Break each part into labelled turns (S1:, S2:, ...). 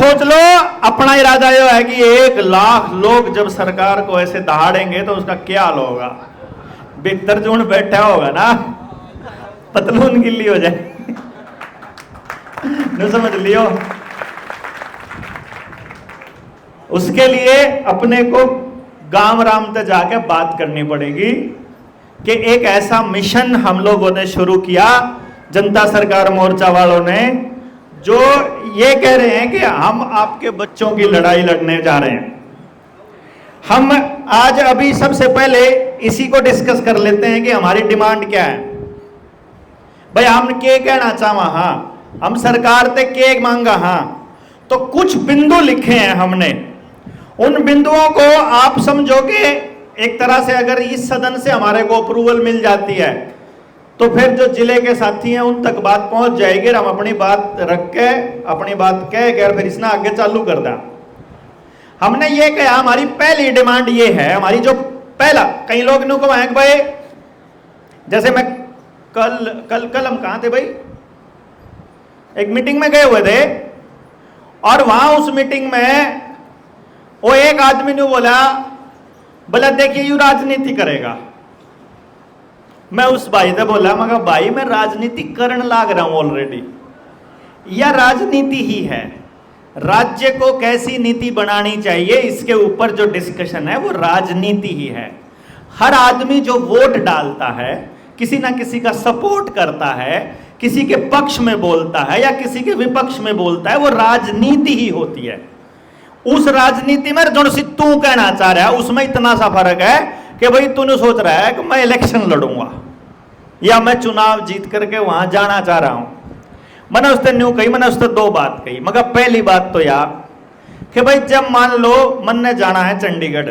S1: सोच लो अपना इरादा ये है कि 1 लाख लोग जब सरकार को ऐसे दहाड़ेंगे तो उसका क्या हाल होगा। भीतर जून बैठा होगा ना, पतलून गिल्ली हो जाए। न समझ लियो। उसके लिए अपने को गांव राम तक जाके बात करनी पड़ेगी कि एक ऐसा मिशन हम लोगों ने शुरू किया, जनता सरकार मोर्चा वालों ने, जो ये कह रहे हैं कि हम आपके बच्चों की लड़ाई लड़ने जा रहे हैं। हम आज अभी सबसे पहले इसी को डिस्कस कर लेते हैं कि हमारी डिमांड क्या है। भाई हम क्या कहना चाहवा, हाँ हम सरकार से क्या मांगा, हाँ तो कुछ बिंदु लिखे हैं हमने। उन बिंदुओं को आप समझो कि एक तरह से अगर इस सदन से हमारे को अप्रूवल मिल जाती है तो फिर जो जिले के साथी हैं उन तक बात पहुंच जाएगी। हम अपनी बात रख के, अपनी बात कह के फिर इसने आगे चालू कर दिया। हमने ये कहा हमारी पहली डिमांड ये है, हमारी जो पहला, कई लोग ने कहा कि भाई जैसे मैं कल हम कहाँ थे भाई, एक मीटिंग में गए हुए थे और वहां उस मीटिंग में वो एक आदमी ने बोला देखिए यू राजनीति करेगा। मैं उस भाई से बोला, मगर भाई मैं राजनीति करने लाग रहा हूं ऑलरेडी। यह राजनीति ही है, राज्य को कैसी नीति बनानी चाहिए इसके ऊपर जो डिस्कशन है वो राजनीति ही है। हर आदमी जो वोट डालता है, किसी ना किसी का सपोर्ट करता है, किसी के पक्ष में बोलता है या किसी के विपक्ष में बोलता है, वो राजनीति ही होती है। उस राजनीति में जो सी तू कहना चाह रहा है उसमें इतना सा फर्क है कि भाई तूने सोच रहा है कि मैं इलेक्शन लड़ूंगा या मैं चुनाव जीत करके वहां जाना चाह रहा हूं। मैंने उससे न्यू कही, मैंने उससे 2 बात कही। मगर पहली बात तो यार कि भाई जब मान लो मन ने जाना है चंडीगढ़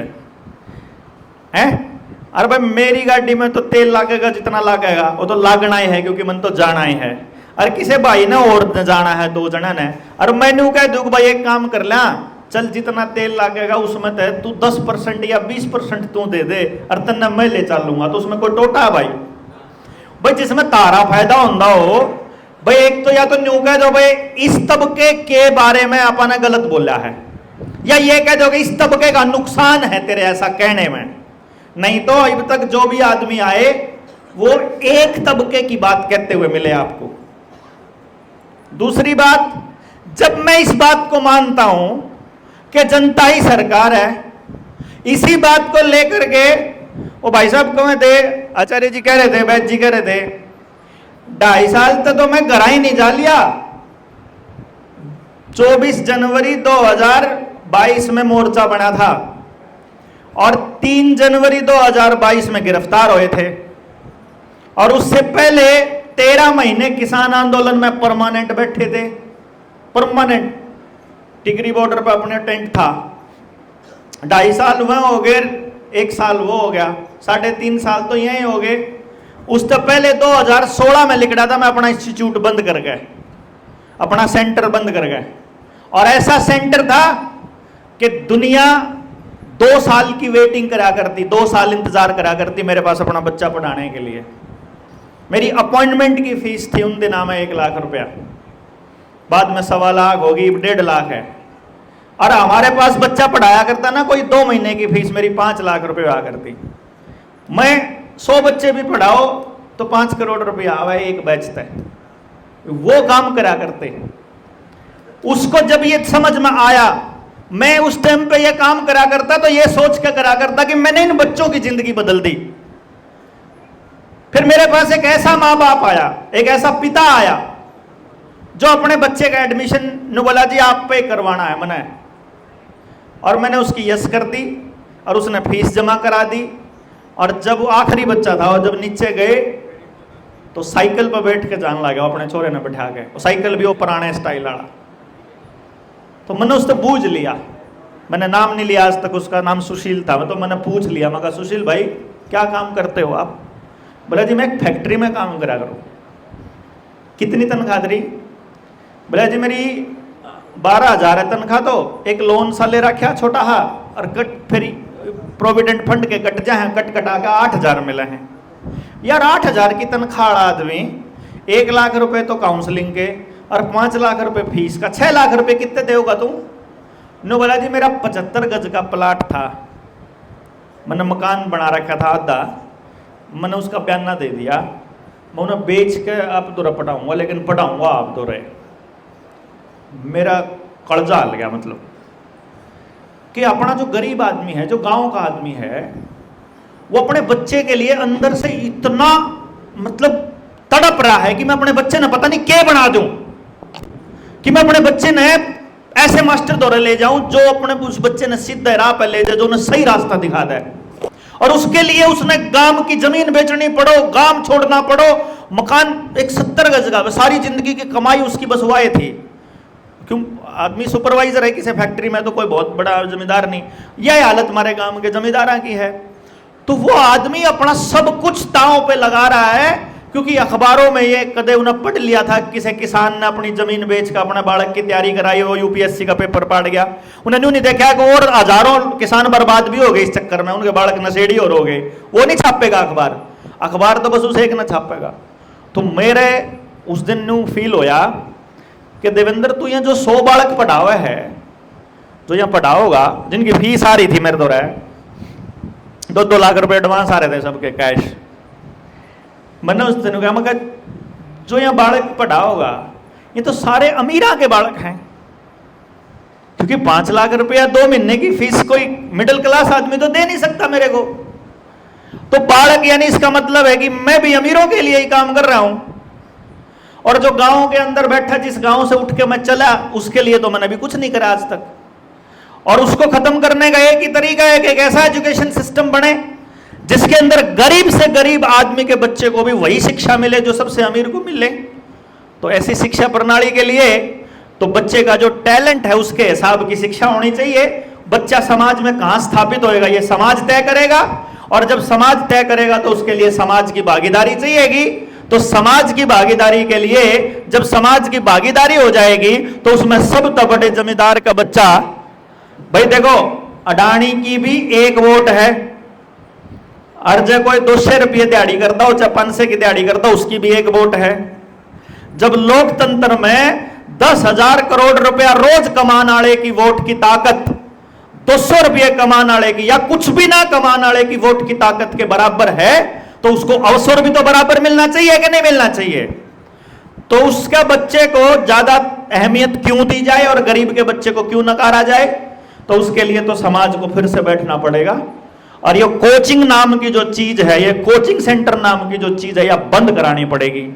S1: है, अरे भाई मेरी गाड़ी में तो तेल लागेगा जितना लागेगा, वो तो लागना ही है क्योंकि मन तो जाना ही है। अरे किसी भाई ने और जाना है 2 जना ने, अरे मैंने कह दूं भाई एक काम कर ला, चल जितना तेल लागेगा उसमें तू 10% या 20% तू दे दे और तन्ने मैं ले चलूंगा, तो उसमें कोई टोटा है भाई जिसमें तारा फायदा होता हो। भाई एक तो या तो न्यू कह दो भाई इस तबके के बारे में अपन ने गलत बोला है, या ये कह दो कि इस तबके का नुकसान है तेरे ऐसा कहने में। नहीं तो अब तक जो भी आदमी आए वो एक तबके की बात कहते हुए मिले आपको। दूसरी बात, जब मैं इस बात को मानता हूं कि जनता ही सरकार है, इसी बात को लेकर के वो भाई साहब कहे थे, आचार्य जी कह रहे थे, वैद्य जी कह रहे थे 2.5 साल तक तो मैं घर ही नहीं जा लिया। 24 जनवरी 2022 में मोर्चा बना था और 3 जनवरी 2022 में गिरफ्तार हुए थे, और उससे पहले 13 महीने किसान आंदोलन में परमानेंट बैठे थे। परमानेंट टिकरी बॉर्डर पर अपने टेंट था। 2.5 साल वह हो गए, 1 साल वो हो गया, 3.5 साल तो यही हो गए। उससे पहले 2016 में लिख रहा था मैं अपना इंस्टीट्यूट बंद कर गए, अपना सेंटर बंद कर गए। और ऐसा सेंटर था कि दुनिया 2 साल की वेटिंग करा करती, 2 साल इंतजार करा करती मेरे पास अपना बच्चा पढ़ाने के लिए। मेरी अपॉइंटमेंट की फीस थी उन दिनों में 1 लाख रुपया, बाद में 1.25 लाख होगी, 1.5 लाख है। और हमारे पास बच्चा पढ़ाया करता ना कोई 2 महीने की फीस मेरी 5 लाख रुपए हुआ करती। मैं 100 बच्चे भी पढ़ाओ तो 5 करोड़ रुपया आवा एक बैच तक, वो काम करा करते। उसको जब ये समझ में आया, मैं उस टाइम पे ये काम करा करता तो ये सोच कर करा करता कि मैंने इन बच्चों की जिंदगी बदल दी। फिर मेरे पास एक ऐसा माँ बाप आया, एक ऐसा पिता आया जो अपने बच्चे का एडमिशन ने बोला जी आप पे करवाना है मैंने, और मैंने उसकी यस कर दी और उसने फीस जमा करा दी। और जब आखिरी बच्चा था और जब नीचे गए तो साइकिल पर बैठ के जाने लगा अपने छोरे ने बैठा के, साइकिल भी वो पुराने स्टाइल वाला। तो मैंने उससे पूछ लिया, मैंने नाम नहीं लिया आज तक, उसका नाम सुशील था। तो मैंने पूछ लिया, मैं कहा सुशील भाई क्या काम करते हो आप? बोला जी मैं एक फैक्ट्री में काम करा करूँ। कितनी तनख्वाह रही? बोला जी मेरी 12,000 है तनख्वाह, तो एक लोन सा ले रखा छोटा हा, और कट फिर प्रोविडेंट फंड के कट जाए, कट कटा के 8,000 मिले हैं। यार 8,000 की तनख्वाह आदमी 1 लाख रुपए तो काउंसलिंग के, और 5 लाख रुपए फीस का, 6 लाख रुपए कितने दोगा तुम? नो बोला जी मेरा 75 गज का प्लाट था, मैंने मकान बना रखा था आधा, मैंने उसका बयाना दे दिया, मैं उन्हें बेच के आप तो पढ़ाऊंगा, लेकिन पढ़ाऊंगा आप तो रहे। मेरा कर्जा हल गया। मतलब कि अपना जो गरीब आदमी है, जो गांव का आदमी है, वो अपने बच्चे के लिए अंदर से इतना मतलब तड़प रहा है कि मैं अपने बच्चे ने पता नहीं क्या बना दूं, कि मैं अपने बच्चे ने ऐसे मास्टर दौरे ले जाऊं जो अपने उस बच्चे ने सीधे राह पे ले जाए, जो उन्हें सही रास्ता दिखा दे। और उसके लिए उसने गांव की जमीन बेचनी पड़ो, गांव छोड़ना पड़ो, मकान एक 70 गज का, सारी जिंदगी की कमाई उसकी बस वाए थी। क्यों? आदमी सुपरवाइजर है किसी फैक्ट्री में, तो कोई बहुत बड़ा जमींदार नहीं। यह हालत हमारे गांव के जमींदारों की है। तो वो आदमी अपना सब कुछ दांव पे लगा रहा है, क्योंकि अखबारों में ये कदे उन्हें पढ़ लिया था, किसी किसान ने अपनी जमीन बेच कर अपने बालक की तैयारी कराई, वो यूपीएससी का पेपर पढ़ गया, उन्होंने नहीं देखा कि और हजारों किसान बर्बाद भी हो गए इस चक्कर में, उनके बालक नशेड़ी और हो गए। वो नहीं छापेगा अखबार, अखबार तो बस उसे एक न छापेगा। तो मेरे उस दिन न्यू फील होया कि देवेंद्र तू यहाँ जो 100 बालक पढ़ावे है, जो यहाँ पढ़ाओगा, जिनकी फीस आ रही थी मेरे द्वारा 2-2 लाख रुपए एडवांस आ रहे थे सबके कैश, मैंने उस दिन कहा, मैं जो यहाँ बालक पढ़ाओगा ये तो सारे अमीरा के बालक हैं, क्योंकि 5 लाख रुपया 2 महीने की फीस कोई मिडिल क्लास आदमी तो दे नहीं सकता मेरे को। तो बालक यानी इसका मतलब है कि मैं भी अमीरों के लिए ही काम कर रहा हूं, और जो गांव के अंदर बैठा, जिस गांव से उठ के मैं चला, उसके लिए तो मैंने भी कुछ नहीं करा आज तक। और उसको खत्म करने का एक ही तरीका है कि एक ऐसा एजुकेशन सिस्टम बने जिसके अंदर गरीब से गरीब आदमी के बच्चे को भी वही शिक्षा मिले जो सबसे अमीर को मिले। तो ऐसी शिक्षा प्रणाली के लिए तो बच्चे का जो टैलेंट है उसके हिसाब की शिक्षा होनी चाहिए। बच्चा समाज में कहां स्थापित होएगा ये समाज तय करेगा, और जब समाज तय करेगा तो उसके लिए समाज की भागीदारी चाहिएगी। तो समाज की भागीदारी के लिए जब समाज की भागीदारी हो जाएगी तो उसमें सब तो बड़े जमींदार का बच्चा, भाई देखो अडानी की भी 1 वोट है, और जो कोई 200 रुपये दिहाड़ी करता हो, चाहे 500 की दिहाड़ी करता हो, उसकी भी 1 वोट है। जब लोकतंत्र में 10,000 करोड़ रुपया रोज कमाने वाले की वोट की ताकत 200 रुपये कमाने वाले की या कुछ भी ना कमाने वाले की वोट की ताकत के बराबर है, तो उसको अवसर भी तो बराबर मिलना चाहिए कि नहीं मिलना चाहिए? तो उसके बच्चे को ज्यादा अहमियत क्यों दी जाए और गरीब के बच्चे को क्यों नकारा जाए? तो उसके लिए तो समाज को फिर से बैठना पड़ेगा, और ये कोचिंग नाम की जो चीज है, ये कोचिंग सेंटर नाम की जो चीज है, यह बंद करानी पड़ेगी।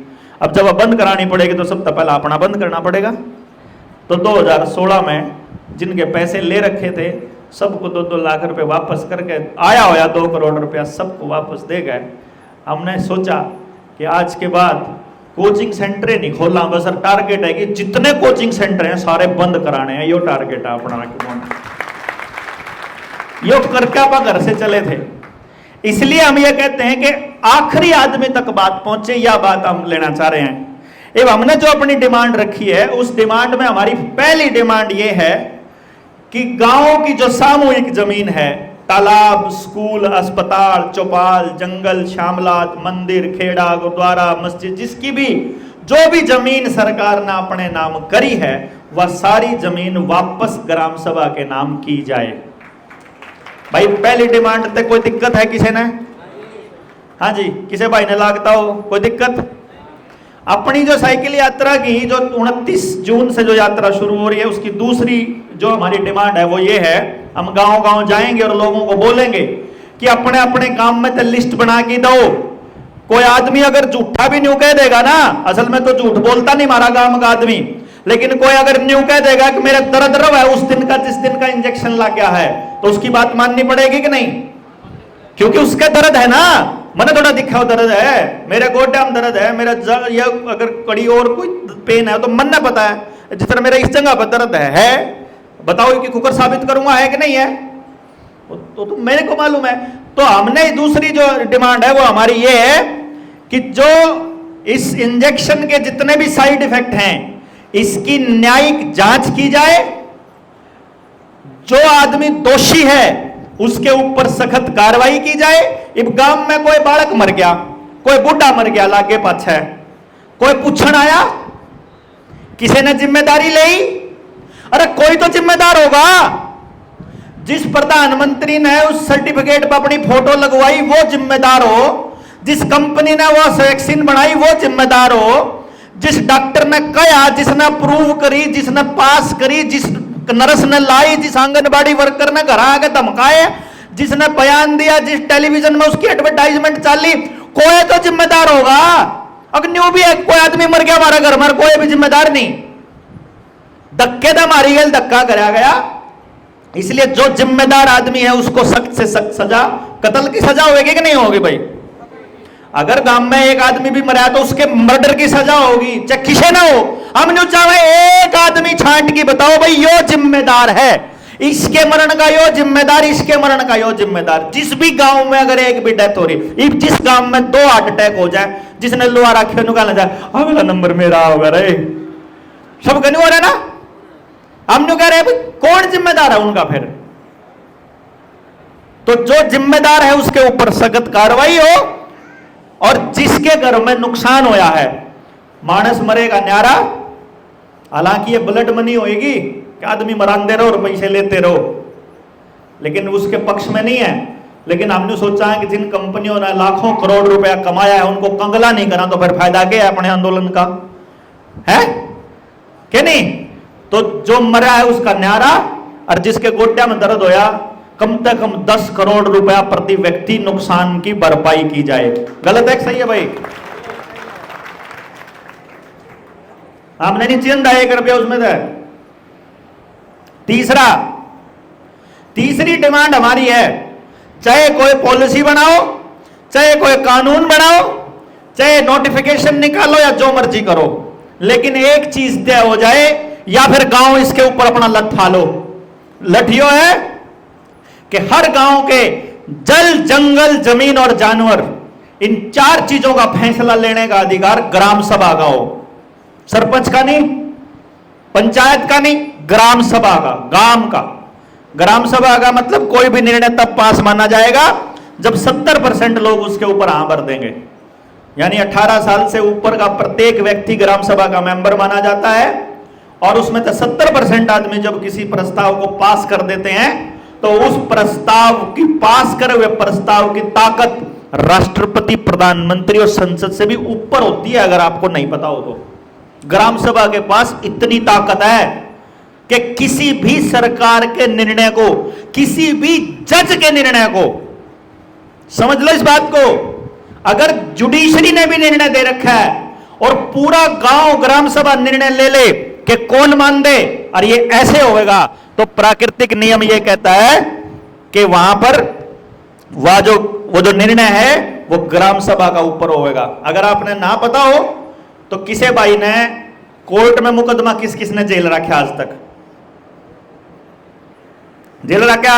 S1: अब जब बंद करानी पड़ेगी तो सबसे पहले अपना बंद करना पड़ेगा। तो 2016 में जिनके पैसे ले रखे थे सबको 2-2 लाख रुपए वापस करके आया होया 2 करोड़ रुपया सबको वापस दे गए। हमने सोचा कि आज के बाद कोचिंग सेंटर नहीं खोलना, बस टारगेट है कि जितने कोचिंग सेंटर हैं सारे बंद कराने हैं। यो टारगेट है अपना। यो करके आप घर से चले थे, इसलिए हम ये कहते हैं कि आखिरी आदमी तक बात पहुंचे, यह बात हम लेना चाह रहे हैं। एवं हमने जो अपनी डिमांड रखी है उस डिमांड में हमारी पहली डिमांड ये है कि गांव की जो सामूहिक जमीन है, तालाब, स्कूल, अस्पताल, चौपाल, जंगल, श्यामलात, मंदिर, खेड़ा, गुरुद्वारा, मस्जिद, जिसकी भी जो भी जमीन सरकार ने अपने नाम करी है, वह सारी जमीन वापस ग्राम सभा के नाम की जाए। भाई पहली डिमांड तक कोई दिक्कत है किसी ने? हाँ जी, किसी भाई ने लागता हो कोई दिक्कत? अपनी जो साइकिल यात्रा की जो 29 जून से जो यात्रा शुरू हो रही है, उसकी दूसरी जो हमारी डिमांड है वो ये है, हम गांव-गांव जाएंगे और लोगों को बोलेंगे कि अपने अपने काम में तो लिस्ट बना के दो। कोई आदमी अगर झूठा भी न्यू कह देगा ना, असल में तो झूठ बोलता नहीं हमारा गांव का आदमी, लेकिन कोई अगर न्यू कह देगा कि मेरा दर्द रहा है उस दिन का जिस दिन का इंजेक्शन लग गया है, तो उसकी बात माननी पड़ेगी कि नहीं? क्योंकि उसका दर्द है ना, मैंने थोड़ा दिखाओ दर्द है, मेरे गोड्या में दर्द है, मेरा या अगर कड़ी और कोई पेन है तो मन ना पता है, जिस तरह मेरा इस जगह पर दर्द है बताओ कि कुकर साबित करूंगा है कि नहीं है? तो मेरे को मालूम है। तो हमने दूसरी जो डिमांड है वो हमारी ये है कि जो इस इंजेक्शन के जितने भी साइड इफेक्ट हैं इसकी न्यायिक जांच की जाए, जो आदमी दोषी है उसके ऊपर सख्त कार्रवाई की जाए। इब गांव में कोई बालक मर गया, कोई बूढ़ा मर गया लागे पाछे, कोई पूछण आया किसी ने जिम्मेदारी ली? अरे कोई तो जिम्मेदार होगा। जिस प्रधानमंत्री ने उस सर्टिफिकेट पर अपनी फोटो लगवाई वो जिम्मेदार हो, जिस कंपनी ने वो वैक्सीन बनाई वो जिम्मेदार हो, जिस डॉक्टर ने कहा, जिसने अप्रूव करी, जिसने पास करी, जिस नर्स ने लाई, जिस आंगनबाड़ी वर्कर ने घर आके धमकाए, जिसने बयान दिया, जिस टेलीविजन में उसकी एडवर्टाइजमेंट चली, कोई तो जिम्मेदार होगा। अग्नियों भी एक कोई आदमी मर गया हमारा घर में, कोई भी जिम्मेदार नहीं। धक्के तो मारी गई, धक्का करा गया। इसलिए जो जिम्मेदार आदमी है उसको सख्त से सख्त सजा, कत्ल की सजा होगी कि नहीं होगी भाई? अगर गांव में एक आदमी भी मरा तो उसके मर्डर की सजा होगी, चाहे किसे ना हो। हम जो चाहे एक आदमी छांट की बताओ भाई यो जिम्मेदार है, इसके मरण का यो जिम्मेदार, इसके मरण का यो जिम्मेदार। जिस भी गांव में अगर एक भी डेथ हो रही, जिस गांव में 2 हार्ट अटैक हो जाए, जिसने लोहा रखे निकाला जाए, अगला नंबर मेरा होगा रे, सब नहीं हो रहा ना। हम जो कह रहे हैं कौन जिम्मेदार है उनका? फिर तो जो जिम्मेदार है उसके ऊपर सख्त कार्रवाई हो, और जिसके घर में नुकसान होया है, मानस मरेगा न्यारा। हालांकि ये ब्लड मनी होएगी कि आदमी मरांदे रहो और पैसे लेते रहो, लेकिन उसके पक्ष में नहीं है। लेकिन हमने सोचा है कि जिन कंपनियों ने लाखों करोड़ रुपया कमाया है उनको कंगला नहीं करा तो फिर फायदा क्या है अपने आंदोलन का, है कि नहीं? तो जो मरा है उसका न्यारा, और जिसके गोड्या में दर्द होया कम से कम 10 करोड़ रुपया प्रति व्यक्ति नुकसान की भरपाई की जाए। गलत है कि सही है भाई? हमने नहीं चिंता 1 रुपया उसमें से। तीसरी डिमांड हमारी है, चाहे कोई पॉलिसी बनाओ, चाहे कोई कानून बनाओ, चाहे नोटिफिकेशन निकालो या जो मर्जी करो, लेकिन एक चीज तय हो जाए, या फिर गांव इसके ऊपर अपना लठा लो। लठियो है कि हर गांव के जल, जंगल, जमीन और जानवर, इन 4 चीजों का फैसला लेने का अधिकार ग्राम सभा का हो। सरपंच का नहीं, पंचायत का नहीं, ग्राम सभा का, गांव का। ग्राम सभा का मतलब कोई भी निर्णय तब पास माना जाएगा जब 70% लोग उसके ऊपर हाँ भर देंगे। यानी 18 साल से ऊपर का प्रत्येक व्यक्ति ग्राम सभा का मेंबर माना जाता है, और उसमें तो 70% आदमी जब किसी प्रस्ताव को पास कर देते हैं तो उस प्रस्ताव की, पास करे हुए प्रस्ताव की ताकत राष्ट्रपति, प्रधानमंत्री और संसद से भी ऊपर होती है। अगर आपको नहीं पता हो तो ग्राम सभा के पास इतनी ताकत है कि किसी भी सरकार के निर्णय को, किसी भी जज के निर्णय को, समझ लो इस बात को, अगर जुडिशरी ने भी निर्णय दे रखा है और पूरा गांव ग्राम सभा निर्णय ले ले कि कौन मान दे और ये ऐसे होगा, तो प्राकृतिक नियम ये कहता है कि वहां पर वो जो निर्णय है वो ग्राम सभा का ऊपर होगा। अगर आपने ना पता हो तो किसे भाई ने कोर्ट में मुकदमा किस किसने जेल रखा आज तक? जेल रखा?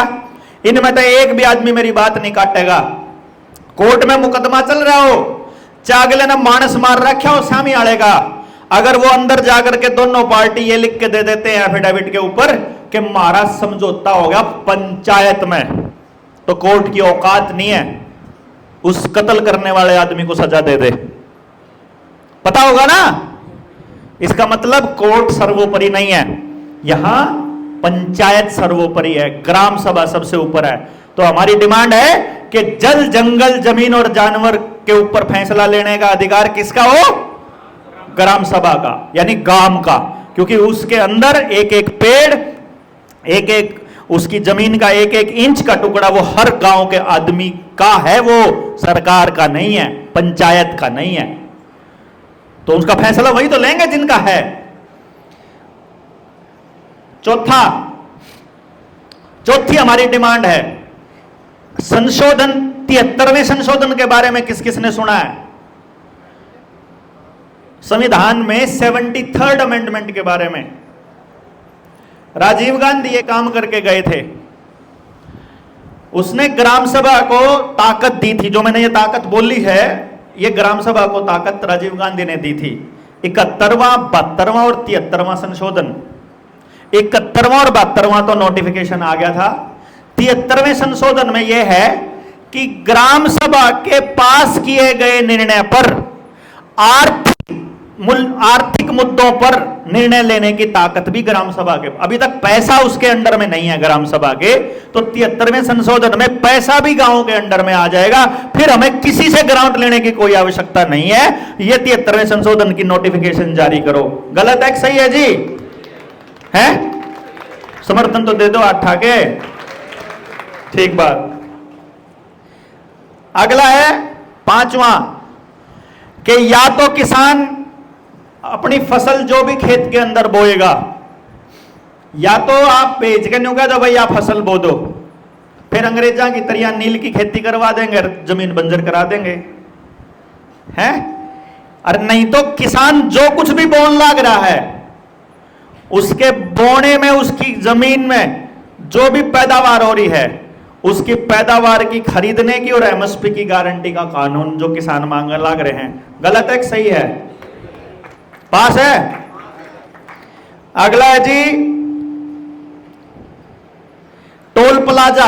S1: इनमें तो एक भी आदमी मेरी बात नहीं काटेगा। कोर्ट में मुकदमा चल रहा हो, चागले ने मानस मार रखा हो सामी आड़ेगा, अगर वो अंदर जाकर के दोनों पार्टी ये लिख के दे देते हैं एफिडेविट के ऊपर कि हमारा समझौता हो गया पंचायत में, तो कोर्ट की औकात नहीं है उस कत्ल करने वाले आदमी को सजा दे दे। पता होगा ना? इसका मतलब कोर्ट सर्वोपरि नहीं है, यहां पंचायत सर्वोपरि है, ग्राम सभा सबसे ऊपर है। तो हमारी डिमांड है कि जल, जंगल, जमीन और जानवर के ऊपर फैसला लेने का अधिकार किसका हो? ग्राम सभा का, यानी गांव का, क्योंकि उसके अंदर एक एक पेड़, एक एक उसकी जमीन का एक एक इंच का टुकड़ा वो हर गांव के आदमी का है, वो सरकार का नहीं है, पंचायत का नहीं है। तो उसका फैसला वही तो लेंगे जिनका है। चौथी हमारी डिमांड है संशोधन, 73वें संशोधन के बारे में किस किसने सुना है? संविधान में 73rd अमेंडमेंट के बारे में राजीव गांधी ये काम करके गए थे। उसने ग्राम सभा को ताकत दी थी, जो मैंने ये ताकत बोली है, ये ग्राम सभा को ताकत राजीव गांधी ने दी थी। 71वां, 72वां और 73वां संशोधन, 71वां और 72वां तो नोटिफिकेशन आ गया था। 73वें संशोधन में यह है कि ग्राम सभा के पास किए गए निर्णय पर आर्थिक आर्थिक मुद्दों पर निर्णय लेने की ताकत भी ग्राम सभा के, अभी तक पैसा उसके अंडर में नहीं है ग्राम सभा के, तो 73वें संशोधन में पैसा भी गांव के अंडर में आ जाएगा, फिर हमें किसी से ग्रांट लेने की कोई आवश्यकता नहीं है। ये 73वें संशोधन की नोटिफिकेशन जारी करो। गलत है कि सही है जी? है? समर्थन तो दे दो हाथ ठाके। ठीक बात। अगला है 5वां कि या तो किसान अपनी फसल जो भी खेत के अंदर बोएगा, या तो आप बेच के नहीं कह भाई आप फसल बो दो, फिर अंग्रेजा की तरह नील की खेती करवा देंगे, जमीन बंजर करा देंगे, हैं? अरे नहीं तो किसान जो कुछ भी बोने लग रहा है, उसके बोने में, उसकी जमीन में जो भी पैदावार हो रही है, उसकी पैदावार की खरीदने की और एमएसपी की गारंटी का कानून जो किसान मांगने लग रहे हैं। गलत है कि सही है? पास है। अगला है जी टोल प्लाजा।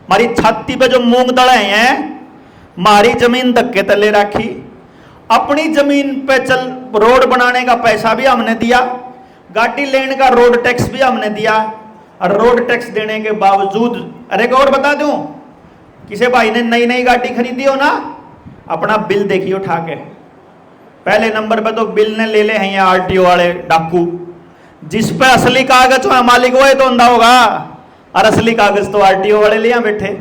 S1: हमारी छाती पे जो मूंग दड़े हैं, हमारी जमीन धक्के तले रखी, अपनी जमीन पे चल रोड बनाने का पैसा भी हमने दिया, गाड़ी लेने का रोड टैक्स भी हमने दिया, और रोड टैक्स देने के बावजूद, अरे और बता दूं, किसी भाई ने नई नई गाड़ी खरीदी हो ना, अपना बिल देखिए उठा के, पहले नंबर पे तो बिल ने ले ले हैं ये आरटीओ वाले डाकू, जिस पे असली कागज हो मालिक वो तो अंधा होगा, और असली कागज तो आरटीओ वाले लिया बैठे।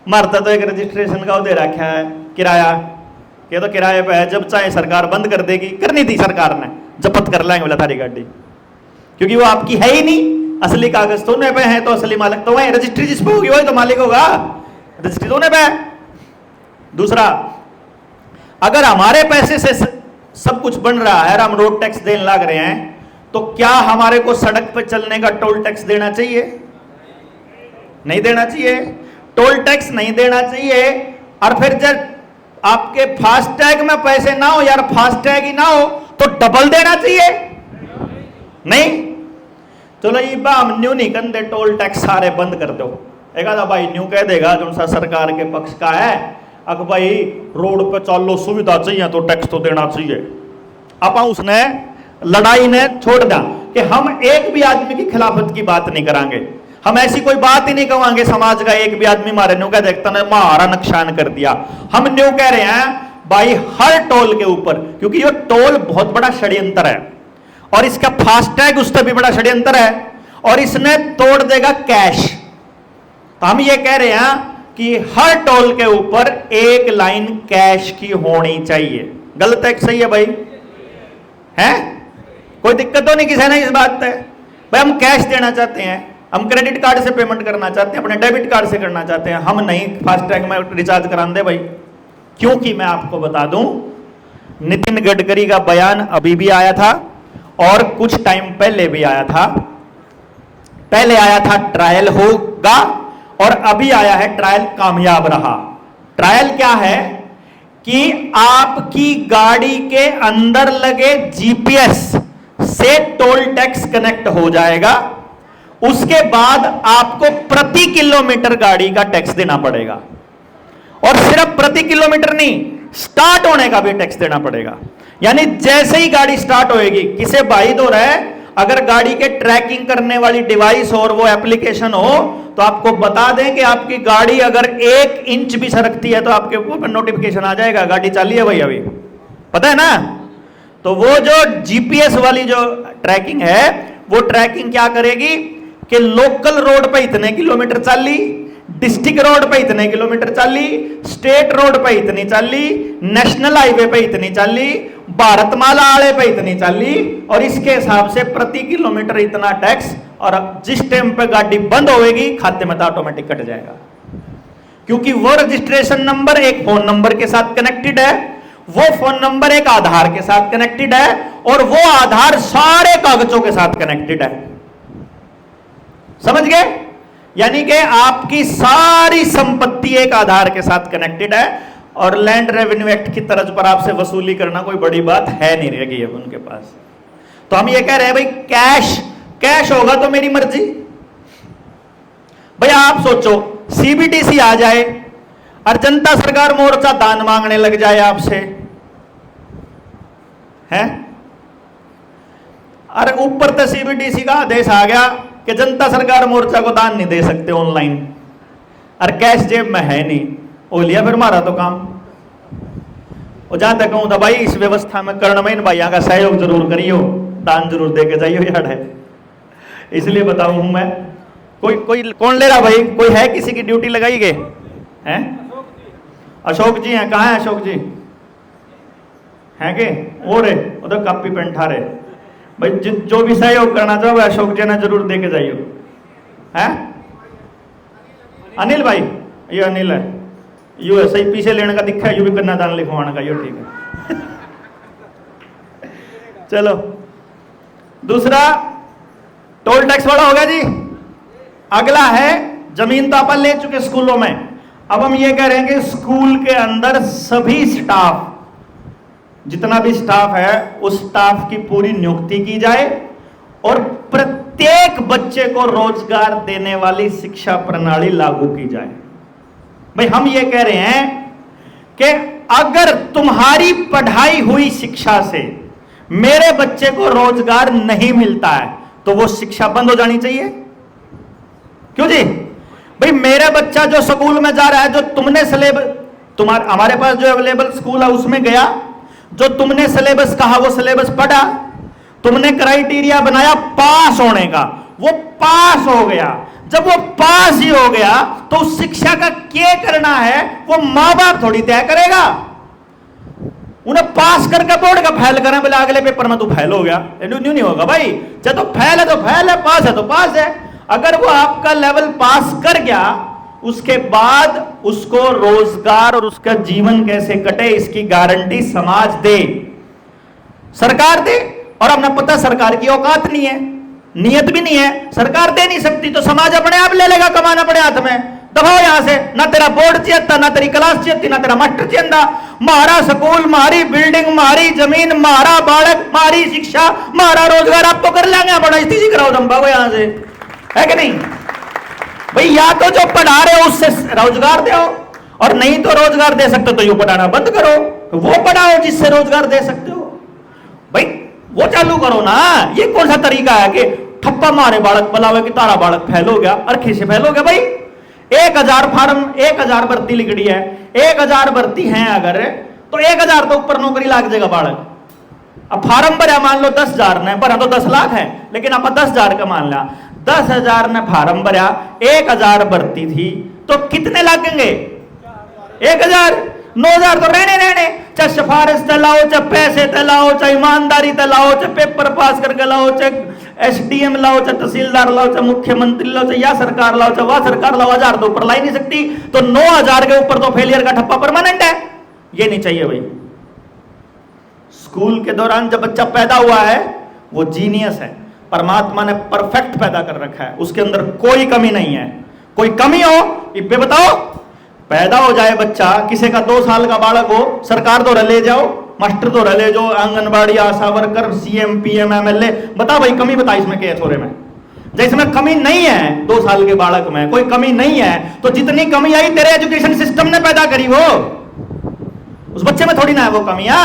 S1: मरता तो एक रजिस्ट्रेशन का दे रखा है किराया, ये तो किराए पे है, जब चाहे सरकार बंद कर देगी, करनी थी सरकार ने, जब्त कर लेंगे बोला थारी गाड़ी, क्योंकि वो आपकी है ही नहीं, असली कागज तो उन्हें पे है, तो असली मालिक तो वही, रजिस्ट्री जिस पे होगी वही तो मालिक होगा, रजिस्ट्री तो उन्हें पे है। दूसरा, अगर हमारे पैसे से सब कुछ बन रहा है और हम रोड टैक्स देने लग रहे हैं, तो क्या हमारे को सड़क पर चलने का टोल टैक्स देना चाहिए? नहीं देना चाहिए, टोल टैक्स नहीं देना चाहिए। और फिर जब आपके फास्टैग में पैसे ना हो यार, फास्टैग ही ना हो तो डबल देना चाहिए? नहीं, चलो ये हम न्यू नहीं कर दे, टोल टैक्स सारे बंद कर दो। एक आधा भाई न्यू कह देगा जो सा सरकार के पक्ष का है, अगर भाई रोड पे चलो सुविधा चाहिए तो टैक्स तो देना चाहिए। अब उसने लड़ाई ने छोड़ दिया कि हम एक भी आदमी की खिलाफत की बात नहीं करांगे, हम ऐसी कोई बात ही नहीं कहेंगे समाज का एक भी आदमी मारे न्यू कह देखता ने मारा नुकसान कर दिया। हम न्यू कह रहे हैं भाई हर टोल के ऊपर, क्योंकि ये टोल बहुत बड़ा षड्यंत्र है और इसका फास्टैग उससे भी बड़ा षड्यंत्र है, और इसने तोड़ देगा कैश। तो हम ये कह रहे हैं कि हर टोल के ऊपर एक लाइन कैश की होनी चाहिए। गलत है कि सही है भाई? है कोई दिक्कत तो नहीं किसी ने इस बात पे? भाई हम कैश देना चाहते हैं, हम क्रेडिट कार्ड से पेमेंट करना चाहते हैं, अपने डेबिट कार्ड से करना चाहते हैं, हम नहीं फास्टैग में रिचार्ज करा दे भाई। क्योंकि मैं आपको बता दूं, नितिन गडकरी का बयान अभी भी आया था और कुछ टाइम पहले भी आया था। पहले आया था ट्रायल होगा और अभी आया है ट्रायल कामयाब रहा। ट्रायल क्या है कि आपकी गाड़ी के अंदर लगे जीपीएस से टोल टैक्स कनेक्ट हो जाएगा, उसके बाद आपको प्रति किलोमीटर गाड़ी का टैक्स देना पड़ेगा, और सिर्फ प्रति किलोमीटर नहीं, स्टार्ट होने का भी टैक्स देना पड़ेगा। यानी जैसे ही गाड़ी स्टार्ट होएगी, किसे भाई दो रहा है, अगर गाड़ी के ट्रैकिंग करने वाली डिवाइस और वो एप्लीकेशन हो तो आपको बता दें कि आपकी गाड़ी अगर 1 इंच भी सरकती है तो आपके ऊपर नोटिफिकेशन आ जाएगा गाड़ी चाली है भाई अभी, पता है ना। तो वो जो जीपीएस वाली जो ट्रैकिंग है, वो ट्रैकिंग क्या करेगी कि लोकल रोड पे इतने किलोमीटर चाली, डिस्ट्रिक्ट रोड पे इतने किलोमीटर चाली, स्टेट रोड पे इतनी चाली, नेशनल हाईवे पे इतनी चाली, भारतमाला आले पे इतनी चाली, और इसके हिसाब से प्रति किलोमीटर इतना टैक्स, और जिस टाइम पे गाड़ी बंद होएगी खाते में तो ऑटोमेटिक कट जाएगा। क्योंकि वो रजिस्ट्रेशन नंबर एक फोन नंबर के साथ कनेक्टेड है, वो फोन नंबर एक आधार के साथ कनेक्टेड है, और वो आधार सारे कागजों के साथ कनेक्टेड है। समझ गए? यानी कि आपकी सारी संपत्ति एक आधार के साथ कनेक्टेड है, और लैंड रेवेन्यू एक्ट की तर्ज पर आपसे वसूली करना कोई बड़ी बात है नहीं रहेगी अब उनके पास। तो हम ये कह रहे हैं भाई कैश होगा तो मेरी मर्जी। भाई आप सोचो सीबीडीसी आ जाए और जनता सरकार मोर्चा दान मांगने लग जाए आपसे, है। अरे ऊपर तो सीबीडीसी का आदेश आ गया कि जनता सरकार मोर्चा को दान नहीं दे सकते ऑनलाइन, और कैश जेब में है नहीं, वो लिया फिर मारा तो काम। और जहां तक कहूं तो भाई इस व्यवस्था में कर्णमयन भैया का सहयोग जरूर करियो, दान जरूर दे के जाइयो यार है, इसलिए बताऊं हूं मैं। कोई कौन ले रहा भाई? कोई है किसी की ड्यूटी लगाई गए हैं? अशोक जी हैं। कहाँ है अशोक जी? हैं के और उधर कापी पेन ठा रहे भाई। जो भी सहयोग करना चाहो अशोक जी ने जरूर दे के जाइयो है। अनिल भाई, ये अनिल है, यू है सही पीछे लेने का दिखा है, यू भी कन्यादान लिखवाने का, यो ठीक है। चलो दूसरा टोल टैक्स वाला हो गया जी। अगला है जमीन तो अपन ले चुके स्कूलों में, अब हम ये कह रहे हैं कि स्कूल के अंदर सभी स्टाफ, जितना भी स्टाफ है उस स्टाफ की पूरी नियुक्ति की जाए और प्रत्येक बच्चे को रोजगार देने वाली शिक्षा प्रणाली लागू की जाए। भाई हम ये कह रहे हैं कि अगर तुम्हारी पढ़ाई हुई शिक्षा से मेरे बच्चे को रोजगार नहीं मिलता है तो वो शिक्षा बंद हो जानी चाहिए। क्यों जी? भाई मेरा बच्चा जो स्कूल में जा रहा है, जो तुमने सिलेबस, हमारे पास जो अवेलेबल स्कूल है उसमें गया, जो तुमने सिलेबस कहा वो सिलेबस पढ़ा, तुमने क्राइटेरिया बनाया पास होने का, वो पास हो गया। जब वो पास ही हो गया तो उस शिक्षा का क्या करना है वो मां बाप थोड़ी तय करेगा। उन्हें पास करके बोर्ड का फेल करें, बोले अगले पेपर में तो फेल हो गया, नहीं होगा भाई। जब तो फेल है तो फेल है, पास है तो पास है। अगर वो आपका लेवल पास कर गया उसके बाद उसको रोजगार और उसका जीवन कैसे कटे इसकी गारंटी समाज दे, सरकार दे। और अपना पता सरकार की औकात नहीं है, नियत भी नहीं है, सरकार दे नहीं सकती तो समाज अपने आप ले लेगा कमाना अपने हाथ में। दबाओ यहां से, ना तेरा बोर्ड चाहिए, ना तेरी क्लास चाहिए, ना तेरा मास्टर चाहिए, मारा स्कूल, मारी बिल्डिंग, मारी जमीन, मारा बालक, मारी शिक्षा, मारा रोजगार, आपको कर लेंगे बड़ा स्थिति कराओ तुम भागो यहां से, है कि नहीं भाई? या तो जो पढ़ा रहे हो उससे रोजगार दो, और नहीं तो रोजगार दे सकते तो यू पढ़ाना बंद करो, वो पढ़ाओ जिससे रोजगार दे सकते हो भाई, वो चालू करो ना। ये कौन सा तरीका है कि ठप्पा मारे बालक पलावे कि तारा बालक फैल हो गया, अरखे से फैल हो गया भाई। 1000 फार्म, 1000 भर्ती लिखड़ी है, 1000 भर्ती हैं अगर तो 1000 तो ऊपर नौकरी लाग जाएगा बालक। अब फार्म भरा मान लो 10,000 ने भरा तो 10 लाख है, लेकिन आप 10,000 का मान लिया, 10,000 ने फार्म भरा, 1000 भर्ती थी तो कितने लगेंगे? 1000। 9,000 तो रहने, चाहे सिफारिश तलाओ, चाहे पैसे तलाओ, चाहे ईमानदारी तलाओ, चाहे पेपर पास करके लाओ, चाहे SDM लाओ, चाहे तहसीलदार लाओ, चाहे मुख्यमंत्री लाओ, चाहे या सरकार लाओ, चाहे वह सरकार लाओ, 1000 तो ऊपर ला ही नहीं सकती। तो 9,000 के ऊपर तो फेलियर का ठप्पा परमानेंट है। ये नहीं चाहिए भाई। स्कूल के दौरान जब बच्चा पैदा हुआ है वो जीनियस है, परमात्मा ने परफेक्ट पैदा कर रखा है, उसके अंदर कोई कमी नहीं है। कोई कमी हो इब्बे बताओ। पैदा हो जाए बच्चा, किसी का 2 साल का बालक हो, सरकार तो ले जाओ, मास्टर तो ले जाओ, आंगनबाड़ी, आशा वर्कर, CM PM MLA, बता भाई कमी बता इसमें क्या थोड़े में। जिसमें कमी नहीं है 2 साल के बालक में कोई कमी नहीं है, तो जितनी कमी आई तेरे एजुकेशन सिस्टम ने पैदा करी, वो उस बच्चे में थोड़ी ना है वो कमियां।